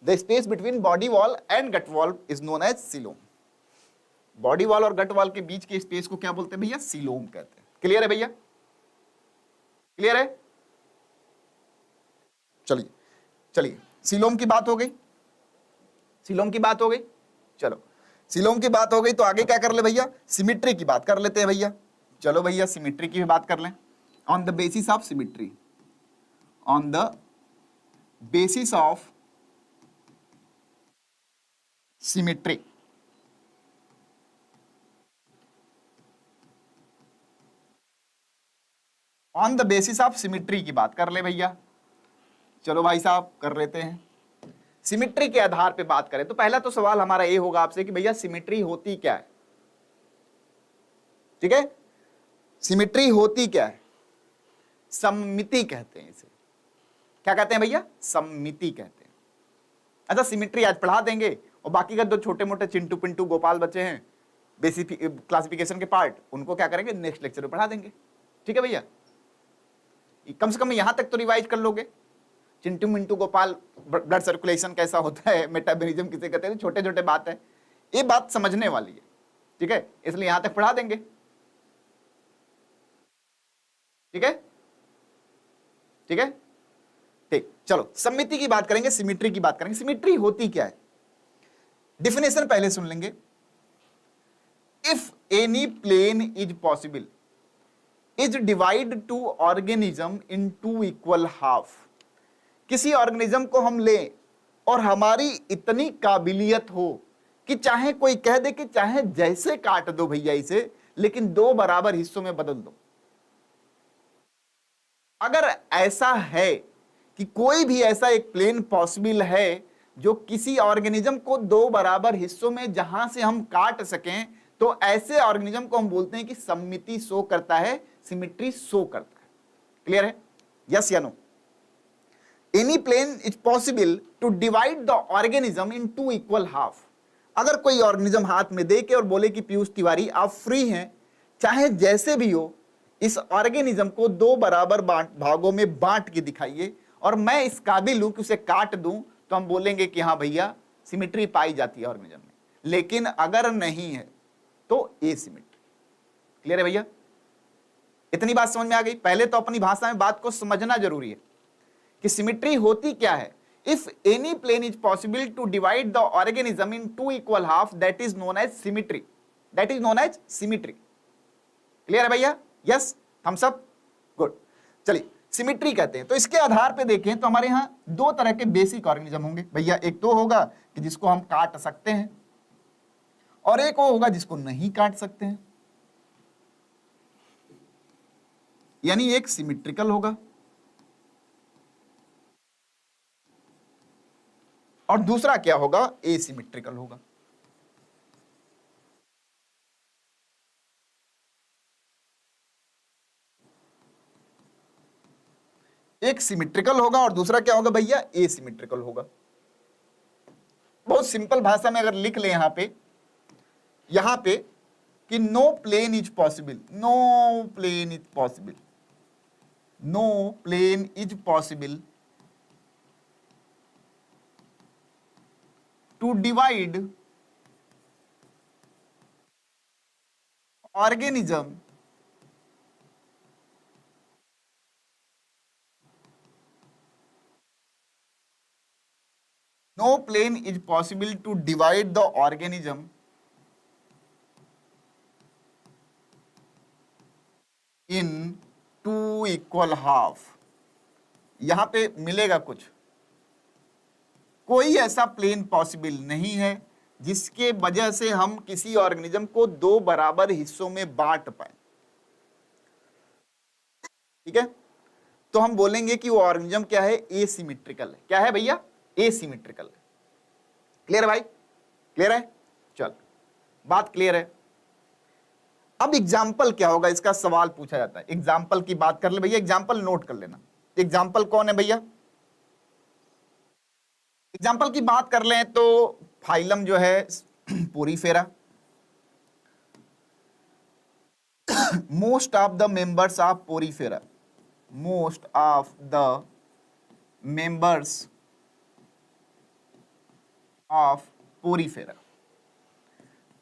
the space between body wall and gut wall is known as coelom. Body wall और गट वॉल के बीच के स्पेस को क्या बोलते हैं भैया? सीलोम कहते हैं। क्लियर है भैया? क्लियर है? चलिए चलिए, सीलोम की बात हो गई, सीलोम की बात हो गई। चलो, सीलोम की बात हो गई तो आगे क्या कर ले भैया? सिमिट्री की बात कर लेते हैं भैया। चलो भैया, सिमिट्री की भी बात कर लें। On the basis of symmetry, on the basis of symmetry. On the basis of symmetry की बात कर ले भैया, चलो भाई साहब कर लेते हैं। सिमेट्री के आधार पे बात करें तो पहला तो सवाल हमारा ये होगा आपसे कि भैया सिमेट्री होती क्या है। ठीक है, सिमेट्री होती क्या है? सममिति कहते हैं इसे। क्या कहते हैं भैया? सममिति कहते हैं। अच्छा, सिमेट्री आज पढ़ा देंगे और बाकी का दो छोटे मोटे चिंटू पिंटू गोपाल बच्चे हैं बेसिक क्लासिफिकेशन के पार्ट, उनको क्या करेंगे नेक्स्ट लेक्चर में पढ़ा देंगे। ठीक है भैया, कम से कम यहां तक तो रिवाइज कर लोगे। चिंटू मिंटू गोपाल, ब्लड सर्कुलेशन कैसा होता है, मेटाबॉलिज्म किसे कहते हैं, छोटे छोटे बात है, ये बात समझने वाली है। ठीक है, इसलिए यहां तक पढ़ा देंगे। ठीक है, ठीक है, ठीक। चलो सममिति की बात करेंगे, सिमेट्री की बात करेंगे। सिमेट्री होती क्या है, डिफिनेशन पहले सुन लेंगे। If any plane is possible is divide to organism in two equal half. किसी ऑर्गेनिज्म को हम लें और हमारी इतनी काबिलियत हो कि चाहे कोई कह दे कि चाहे जैसे काट दो भैया इसे, लेकिन दो बराबर हिस्सों में बदल दो। अगर ऐसा है कि कोई भी ऐसा एक प्लेन पॉसिबल है जो किसी ऑर्गेनिज्म को दो बराबर हिस्सों में जहां से हम काट सकें, तो ऐसे ऑर्गेनिज्म को हम बोलते हैं कि सममिति शो करता है, सिमेट्री शो करता है। क्लियर है? यस या no? Any plane is possible to divide the organism in two equal half. अगर कोई ऑर्गेनिज्म हाथ में दे के और बोले कि पीयूष तिवारी आप फ्री हैं, चाहे जैसे भी हो इस ऑर्गेनिज्म को दो बराबर भागों में बांट के दिखाइए और मैं इस काबिल हूं कि उसे काट दूं, तो हम बोलेंगे कि हाँ भैया सिमेट्री पाई जाती है ऑर्गेनिज्म में। लेकिन अगर नहीं है तो एसिमेट्री। क्लियर है भैया? इतनी बात समझ में आ गई? पहले तो अपनी भाषा में बात को समझना जरूरी है कि सिमेट्री होती क्या है। If any plane is possible to divide the organism in two equal half, that is known as symmetry. That is known as symmetry. Clear है भैया? यस, हम सब गुड। चलिए सिमेट्री कहते हैं। तो इसके आधार पे देखें तो हमारे यहां दो तरह के बेसिक ऑर्गेनिज्म होंगे भैया। एक तो होगा कि जिसको हम काट सकते हैं और एक वो होगा जिसको नहीं काट सकते हैं, यानी एक सिमेट्रिकल होगा और दूसरा क्या होगा? एसिमेट्रिकल होगा। एक सिमेट्रिकल होगा और दूसरा क्या होगा भैया? एसिमेट्रिकल होगा। बहुत सिंपल भाषा में अगर लिख ले यहां पे कि no plane is possible, no plane is possible, no plane is possible to divide organism no plane is possible to divide the organism in two equal half। यहां पे मिलेगा कुछ, कोई ऐसा प्लेन पॉसिबल नहीं है जिसके वजह से हम किसी ऑर्गेनिज्म को दो बराबर हिस्सों में बांट पाए। ठीक है, तो हम बोलेंगे कि वो ऑर्गेनिज्म क्या है? एसिमेट्रिकल है। क्या है भैया? एसिमेट्रिकल है। क्लियर है भाई? क्लियर है? चल, बात क्लियर है। अब एग्जाम्पल क्या होगा, इसका सवाल पूछा जाता है। एग्जाम्पल की बात कर ले भैया, एग्जाम्पल नोट कर लेना। एग्जाम्पल कौन है भैया? एग्जाम्पल की बात कर लें तो फाइलम जो है Porifera, most of the members of Porifera, most of the members of Porifera,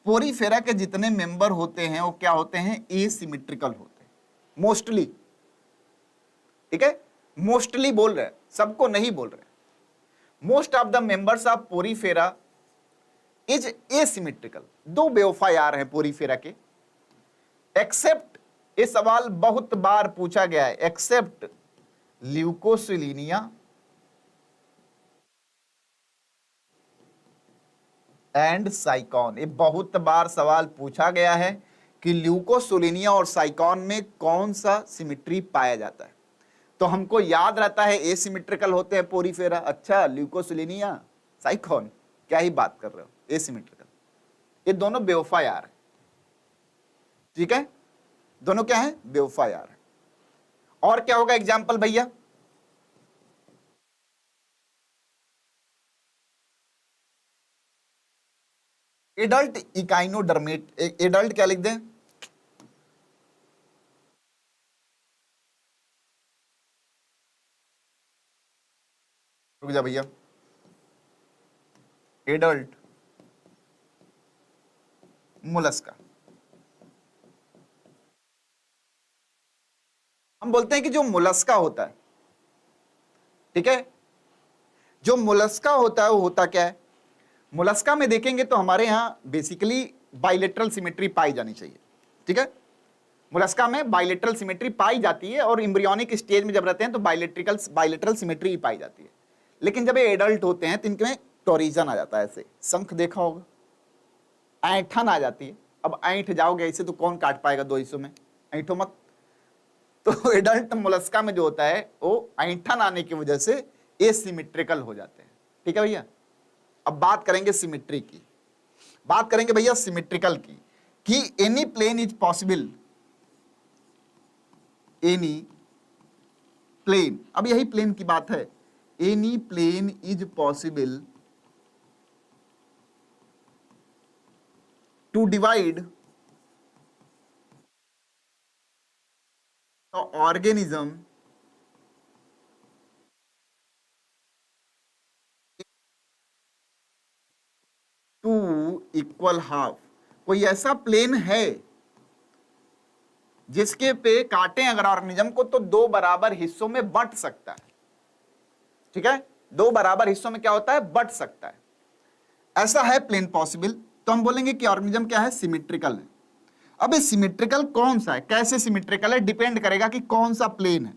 Porifera के जितने मेंबर होते हैं वो क्या होते हैं? एसिमेट्रिकल होते हैं मोस्टली। ठीक है, मोस्टली बोल रहे हैं, सबको नहीं बोल रहे। Most of the members of Porifera is asymmetrical. दो बेवफायार हैं पोरीफेरा के, एक्सेप्ट, ये सवाल बहुत बार पूछा गया है, एक्सेप्ट ल्यूकोसिलीनिया एंड साइकॉन। ये बहुत बार सवाल पूछा गया है कि ल्यूकोसोलिनिया और साइकॉन में कौन सा सिमिट्री पाया जाता है। तो हमको याद रहता है एसिमेट्रिकल होते हैं पोरीफेरा। अच्छा, ल्यूकोसोलिनिया साइकॉन, क्या ही बात कर रहे हो, एसिमेट्रिकल। ये दोनों बेवफा यार है, ठीक है, दोनों क्या है, बेवफा यार है। और क्या होगा एग्जाम्पल भैया, एडल्ट इकाइनोडर्मेट, एडल्ट क्या लिख दें, रुक जा भैया, एडल्ट मोलस्का। हम बोलते हैं कि जो मोलस्का होता है, ठीक है, जो मोलस्का होता है वो होता क्या है, मोलस्का में देखेंगे तो हमारे यहां बेसिकली बाइलेटरल सिमेट्री पाई जानी चाहिए, ठीक है, मोलस्का में बाइलेटरल सिमेट्री पाई जाती है और एम्ब्रियोनिक स्टेज में जब रहते हैं तो बाइलेटरल सिमेट्री ही पाई जाती है। लेकिन जब ये एडल्ट होते हैं तो इनमें टोरिजन आ जाता है, ऐसे शंख देखा होगा, ऐंठन आ जाती है। अब ऐंठ जाओगे ऐसे तो कौन काट पाएगा दो हिस्सों में, ऐंठो मत। तो एडल्ट मोलस्का में जो होता है वो ऐंठन आने की वजह से एसिमेट्रिकल हो जाते हैं, ठीक है भैया। अब बात करेंगे सिमेट्री की, बात करेंगे भैया सिमेट्रिकल की, कि any plane is possible, any plane, अब यही प्लेन की बात है, any plane is possible to divide the organism to equal half. कोई ऐसा प्लेन है जिसके पे काटें अगर ऑर्गेनिज्म को तो दो बराबर हिस्सों में बंट सकता है, ठीक है, दो बराबर हिस्सों में क्या होता है, बंट सकता है, ऐसा है प्लेन पॉसिबल, तो हम बोलेंगे कि ऑर्गेनिज्म क्या है, सिमेट्रिकल है। अब ये सिमेट्रिकल कौन सा है, कैसे सिमेट्रिकल है, डिपेंड करेगा कि कौन सा प्लेन है।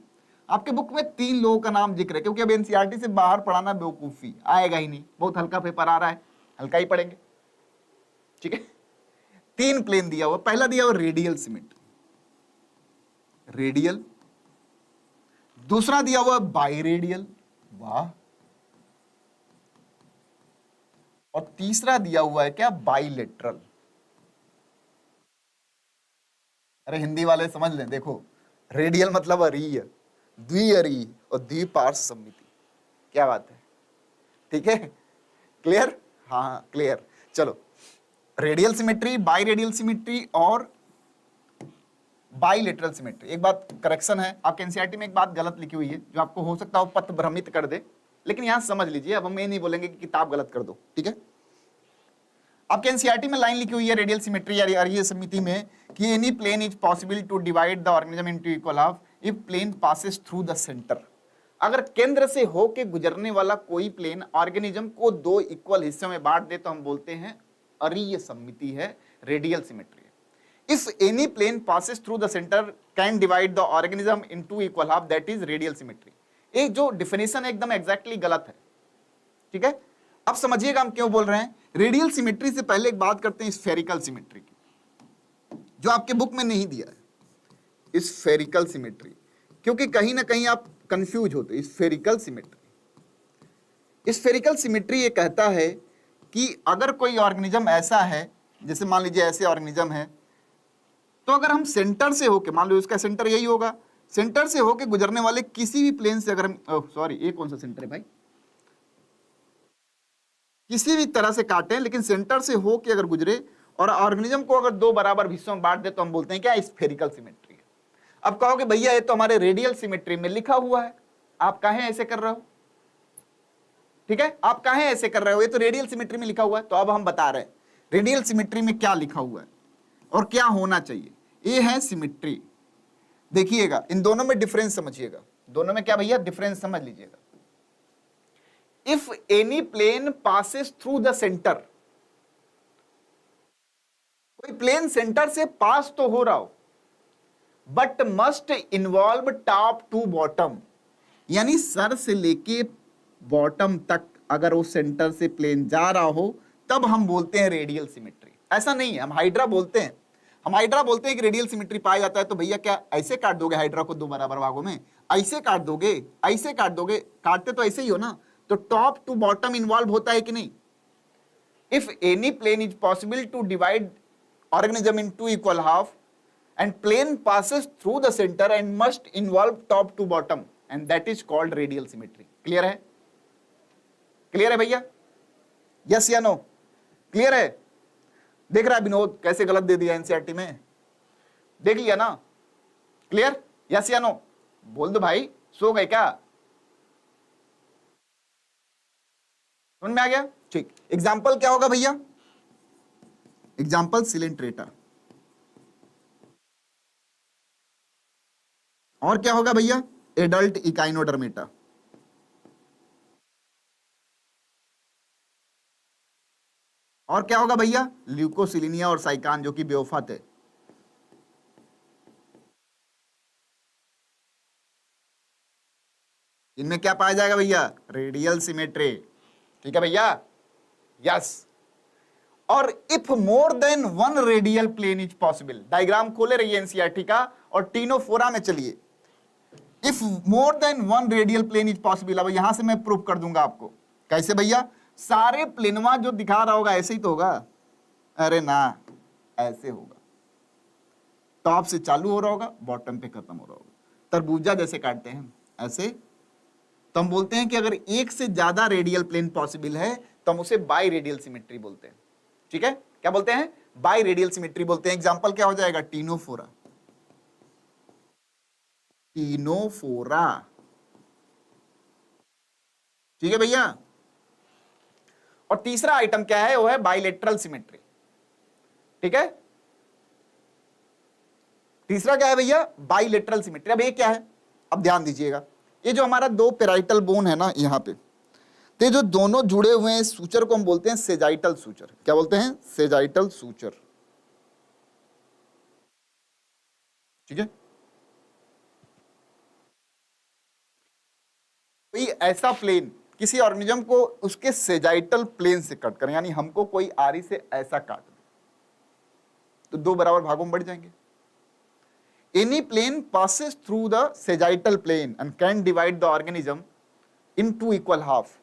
आपके बुक में 3 लोगों का नाम जिक्र है, क्योंकि अब एनसीईआरटी से बाहर पढ़ाना बेवकूफी, आएगा ही नहीं, बहुत हल्का पेपर आ रहा है, हल्का ही पढ़ेंगे, ठीक है। 3 प्लेन दिया हुआ, पहला दिया हुआ रेडियल सिमेट्री, रेडियल, दूसरा दिया हुआ बाइरेडियल, वाह, और तीसरा दिया हुआ है क्या, बाइलेटरल। अरे हिंदी वाले समझ लें, देखो रेडियल मतलब अरीय, द्विअरीय और द्विपार्श्व सममिति, क्या बात है, ठीक है, क्लियर, हाँ क्लियर। चलो, रेडियल सिमेट्री, बाइरेडियल सिमेट्री और बाइलेटरल सिमेट्री। एक बात करेक्शन है, आपके एनसीईआरटी में एक बात गलत लिखी हुई है जो आपको हो सकता है पथ भ्रमित कर दे, लेकिन यहां समझ लीजिए, अब हम ये नहीं बोलेंगे कि किताब गलत कर दो, ठीक है। आपके एनसीईआरटी में लाइन लिखी हुई है रेडियल सिमेट्री या अरीय सममिति में कि any plane is possible to divide the organism into equal half if plane passes through the centre. अगर केंद्र से होके गुजरने वाला कोई प्लेन ऑर्गेनिज्म को दो इक्वल हिस्सों में बांट दे तो हम बोलते हैं अरीय सममिति है, radial symmetry. If any plane passes through the center can divide the organism into equal half, that is radial symmetry। ये जो डिफिनेशन है एकदम एग्जैक्टली गलत है, ठीक है। अब समझिएगा हम क्यों बोल रहे हैं। रेडियल सिमेट्री से पहले एक बात करते हैं स्फेरिकल सिमेट्री की, जो आपके बुक में नहीं दिया है, स्फेरिकल सिमेट्री, क्योंकि कहीं ना कहीं आप कंफ्यूज होते। स्फेरिकल सिमेट्री, स्फेरिकल सिमेट्री ये कहता है कि अगर कोई ऑर्गेनिज्म ऐसा है, जैसे मान लीजिए ऐसे ऑर्गेनिज्म है, तो अगर हम सेंटर से होके, मान लो इसका सेंटर यही होगा, सेंटर से होके गुजरने वाले किसी भी प्लेन से अगर हम, सॉरी ये कौन सा सेंटर है भाई, किसी भी तरह से काटें लेकिन सेंटर से होके अगर गुजरे और ऑर्गेनिज्म को अगर दो बराबर हिस्सों में बांट दे तो हम बोलते हैं क्या, स्फेरिकल सिमेट्री है। अब कहोगे भैया ये तो हमारे रेडियल सिमेट्री में लिखा हुआ है, आप काहे ऐसे कर रहे हो, ठीक है, आप काहे ऐसे कर रहे हो, ये तो रेडियल सिमेट्री में लिखा हुआ है। तो अब हम बता रहे हैं रेडियल सिमेट्री में क्या लिखा हुआ है और क्या होना चाहिए। ये है सिमेट्री, देखिएगा इन दोनों में डिफरेंस समझिएगा, दोनों में क्या भैया डिफरेंस समझ लीजिएगा। If any plane passes through the centre, कोई प्लेन सेंटर से पास तो हो रहा हो but must involve top to bottom, यानी सर से लेके बॉटम तक अगर वो सेंटर से प्लेन जा रहा हो तब हम बोलते हैं रेडियल सिमेट्री। ऐसा नहीं है, हम हाइड्रा बोलते हैं, हम हाइड्रा बोलते हैं कि रेडियल सिमेट्री पाया जाता है। तो भैया क्या ऐसे काट दोगे हाइड्रा को दो बराबर भागों में? ऐसे काट दोगे, ऐसे काट दोगे? काटते तो ऐसे ही हो ना। तो टॉप टू बॉटम इन्वॉल्व होता है कि नहीं? If any plane is possible to divide organism in two equal half and plane passes through the center and must involve top to bottom and that is called radial symmetry. Clear है? Clear है भैया? Yes या no? Clear है? देख रहा है विनोद कैसे गलत दे दिया एनसीईआरटी में? देख लिया ना? क्लियर? यस या नो? बोल दो भाई, सो गए क्या? समझ में आ गया? ठीक। एग्जाम्पल क्या होगा भैया? Example Coelenterata. और क्या होगा भैया? Adult Echinodermata. और क्या होगा भैया? ल्यूकोसिलिनिया और साइकान जो कि बेवफा थे। इनमें क्या पाया जाएगा भैया? Radial symmetry. ठीक है भैया? यस। और if more than one radial plane is possible, diagram खोले रहिए एनसीईआरटी का और टीनोफोरा में चलिए। If more than one radial plane is possible, अब यहां से मैं प्रूफ कर दूंगा आपको। कैसे भैया? सारे प्लेनवा जो दिखा रहा होगा ऐसे ही तो होगा। अरे ना, ऐसे होगा। टॉप से चालू हो रहा होगा, बॉटम पे खत्म हो रहा होगा। तरबूजा जैसे काटते हैं ऐसे। तो हम बोलते हैं कि अगर एक से ज्यादा रेडियल प्लेन पॉसिबल है तो हम उसे बाई रेडियल सिमेट्री बोलते हैं। ठीक है? क्या बोलते हैं? बाई रेडियल सिमेट्री बोलते हैं। एग्जाम्पल क्या हो जाएगा? टीनोफोरा। टीनोफोरा। ठीक है भैया? और तीसरा आइटम क्या है? वो है बाइलेटरल सिमेट्री। ठीक है? तीसरा क्या है भैया? Bilateral symmetry. अब ये क्या है? अब ध्यान दीजिएगा, ये जो हमारा दो पेराइटल बोन है ना यहां पे, तो ये जो दोनों जुड़े हुए हैं सूचर को हम बोलते हैं सेजाइटल सूचर। क्या बोलते हैं? Sagittal suture. ठीक है? कोई ऐसा प्लेन किसी ऑर्गेनिज्म को उसके सेजाइटल प्लेन से कट कर, यानी हमको कोई आरी से ऐसा काट दे तो दो बराबर भागों में बढ़ जाएंगे। Any plane passes through the sagittal plane and can divide the organism in two equal half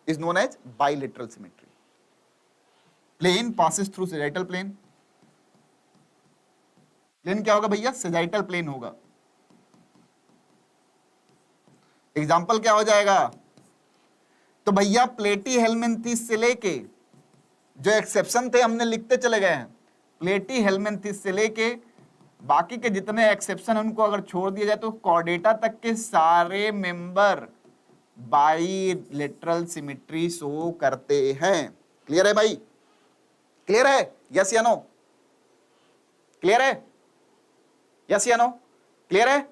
is known as bilateral symmetry. Plane passes through sagittal plane. Plane क्या होगा भैया? sagittal plane होगा। एग्जाम्पल क्या हो जाएगा? तो भैया प्लेटी हेलमिंथिस से लेके, जो एक्सेप्शन थे हमने लिखते चले गए हैं, प्लेटी हेलमिंथिस से लेके बाकी के जितने एक्सेप्शन उनको अगर छोड़ दिया जाए तो कॉर्डेटा तक के सारे मेंबर बाइलेटरल सिमेट्री शो करते हैं। क्लियर है भाई? क्लियर है? यस या नो? क्लियर है? यस या नो? क्लियर है?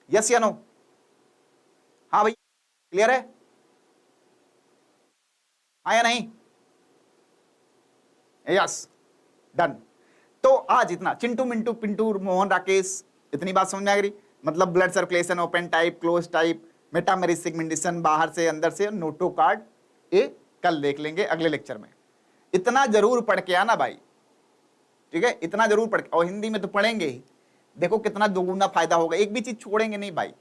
यस या नो? हाँ भाई, क्लियर है? हाँ या नहीं? Yes, done. तो आज इतना, चिंटू मिंटू पिंटू मोहन राकेश, इतनी बात समझ में आ गई? मतलब blood circulation, open type, close type, metameric segmentation, बाहर से अंदर से, नोटो कार्ड, ये कल देख लेंगे अगले लेक्चर में। इतना जरूर पढ़ के आना भाई। ठीक है? इतना जरूर पढ़ के, और हिंदी में तो पढ़ेंगे ही। देखो कितना दोगुना फायदा होगा, एक भी चीज छोड़ेंगे नहीं भाई।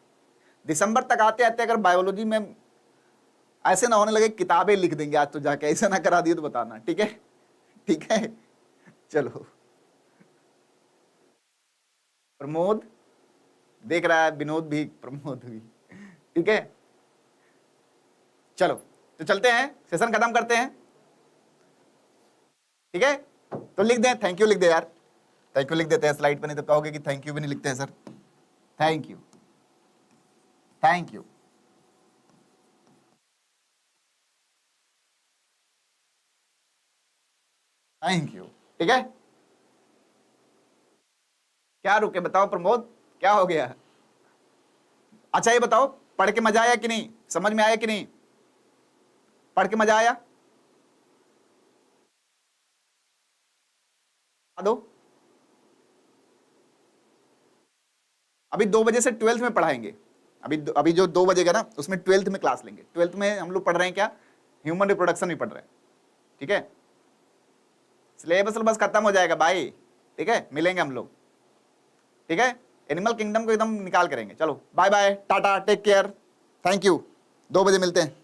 दिसंबर तक आते आते अगर बायोलॉजी में ऐसे ना होने लगे किताबें लिख देंगे आज तो जाके, ऐसा ना करा दिए तो बताना। ठीक है? ठीक है? चलो, प्रमोद देख रहा है, विनोद भी, प्रमोद भी। ठीक है? चलो तो चलते हैं, सेशन खत्म करते हैं। ठीक है? तो लिख दें, थैंक यू लिख दे यार, थैंक यू लिख देते हैं स्लाइड पे, नहीं तो कहोगे कि थैंक यू भी नहीं लिखते हैं sir. Thank you, thank you. Thank you. ठीक है? क्या रुके बताओ प्रमोद, क्या हो गया? अच्छा ये बताओ, पढ़ के मजा आया कि नहीं? समझ में आया कि नहीं? पढ़ के मजा आया? दो, अभी 2 बजे से 12th में पढ़ाएंगे। अभी जो 2 बजेगा ना उसमें 12th में क्लास लेंगे। 12th में हम लोग पढ़ रहे हैं क्या? ह्यूमन रिप्रोडक्शन भी पढ़ रहे हैं, ठीक है। सिलेबस बस खत्म हो जाएगा भाई, ठीक है, मिलेंगे हम लोग, ठीक है। एनिमल किंगडम को एकदम निकाल करेंगे। चलो bye bye, tata, take care, thank you, 2 बजे मिलते हैं।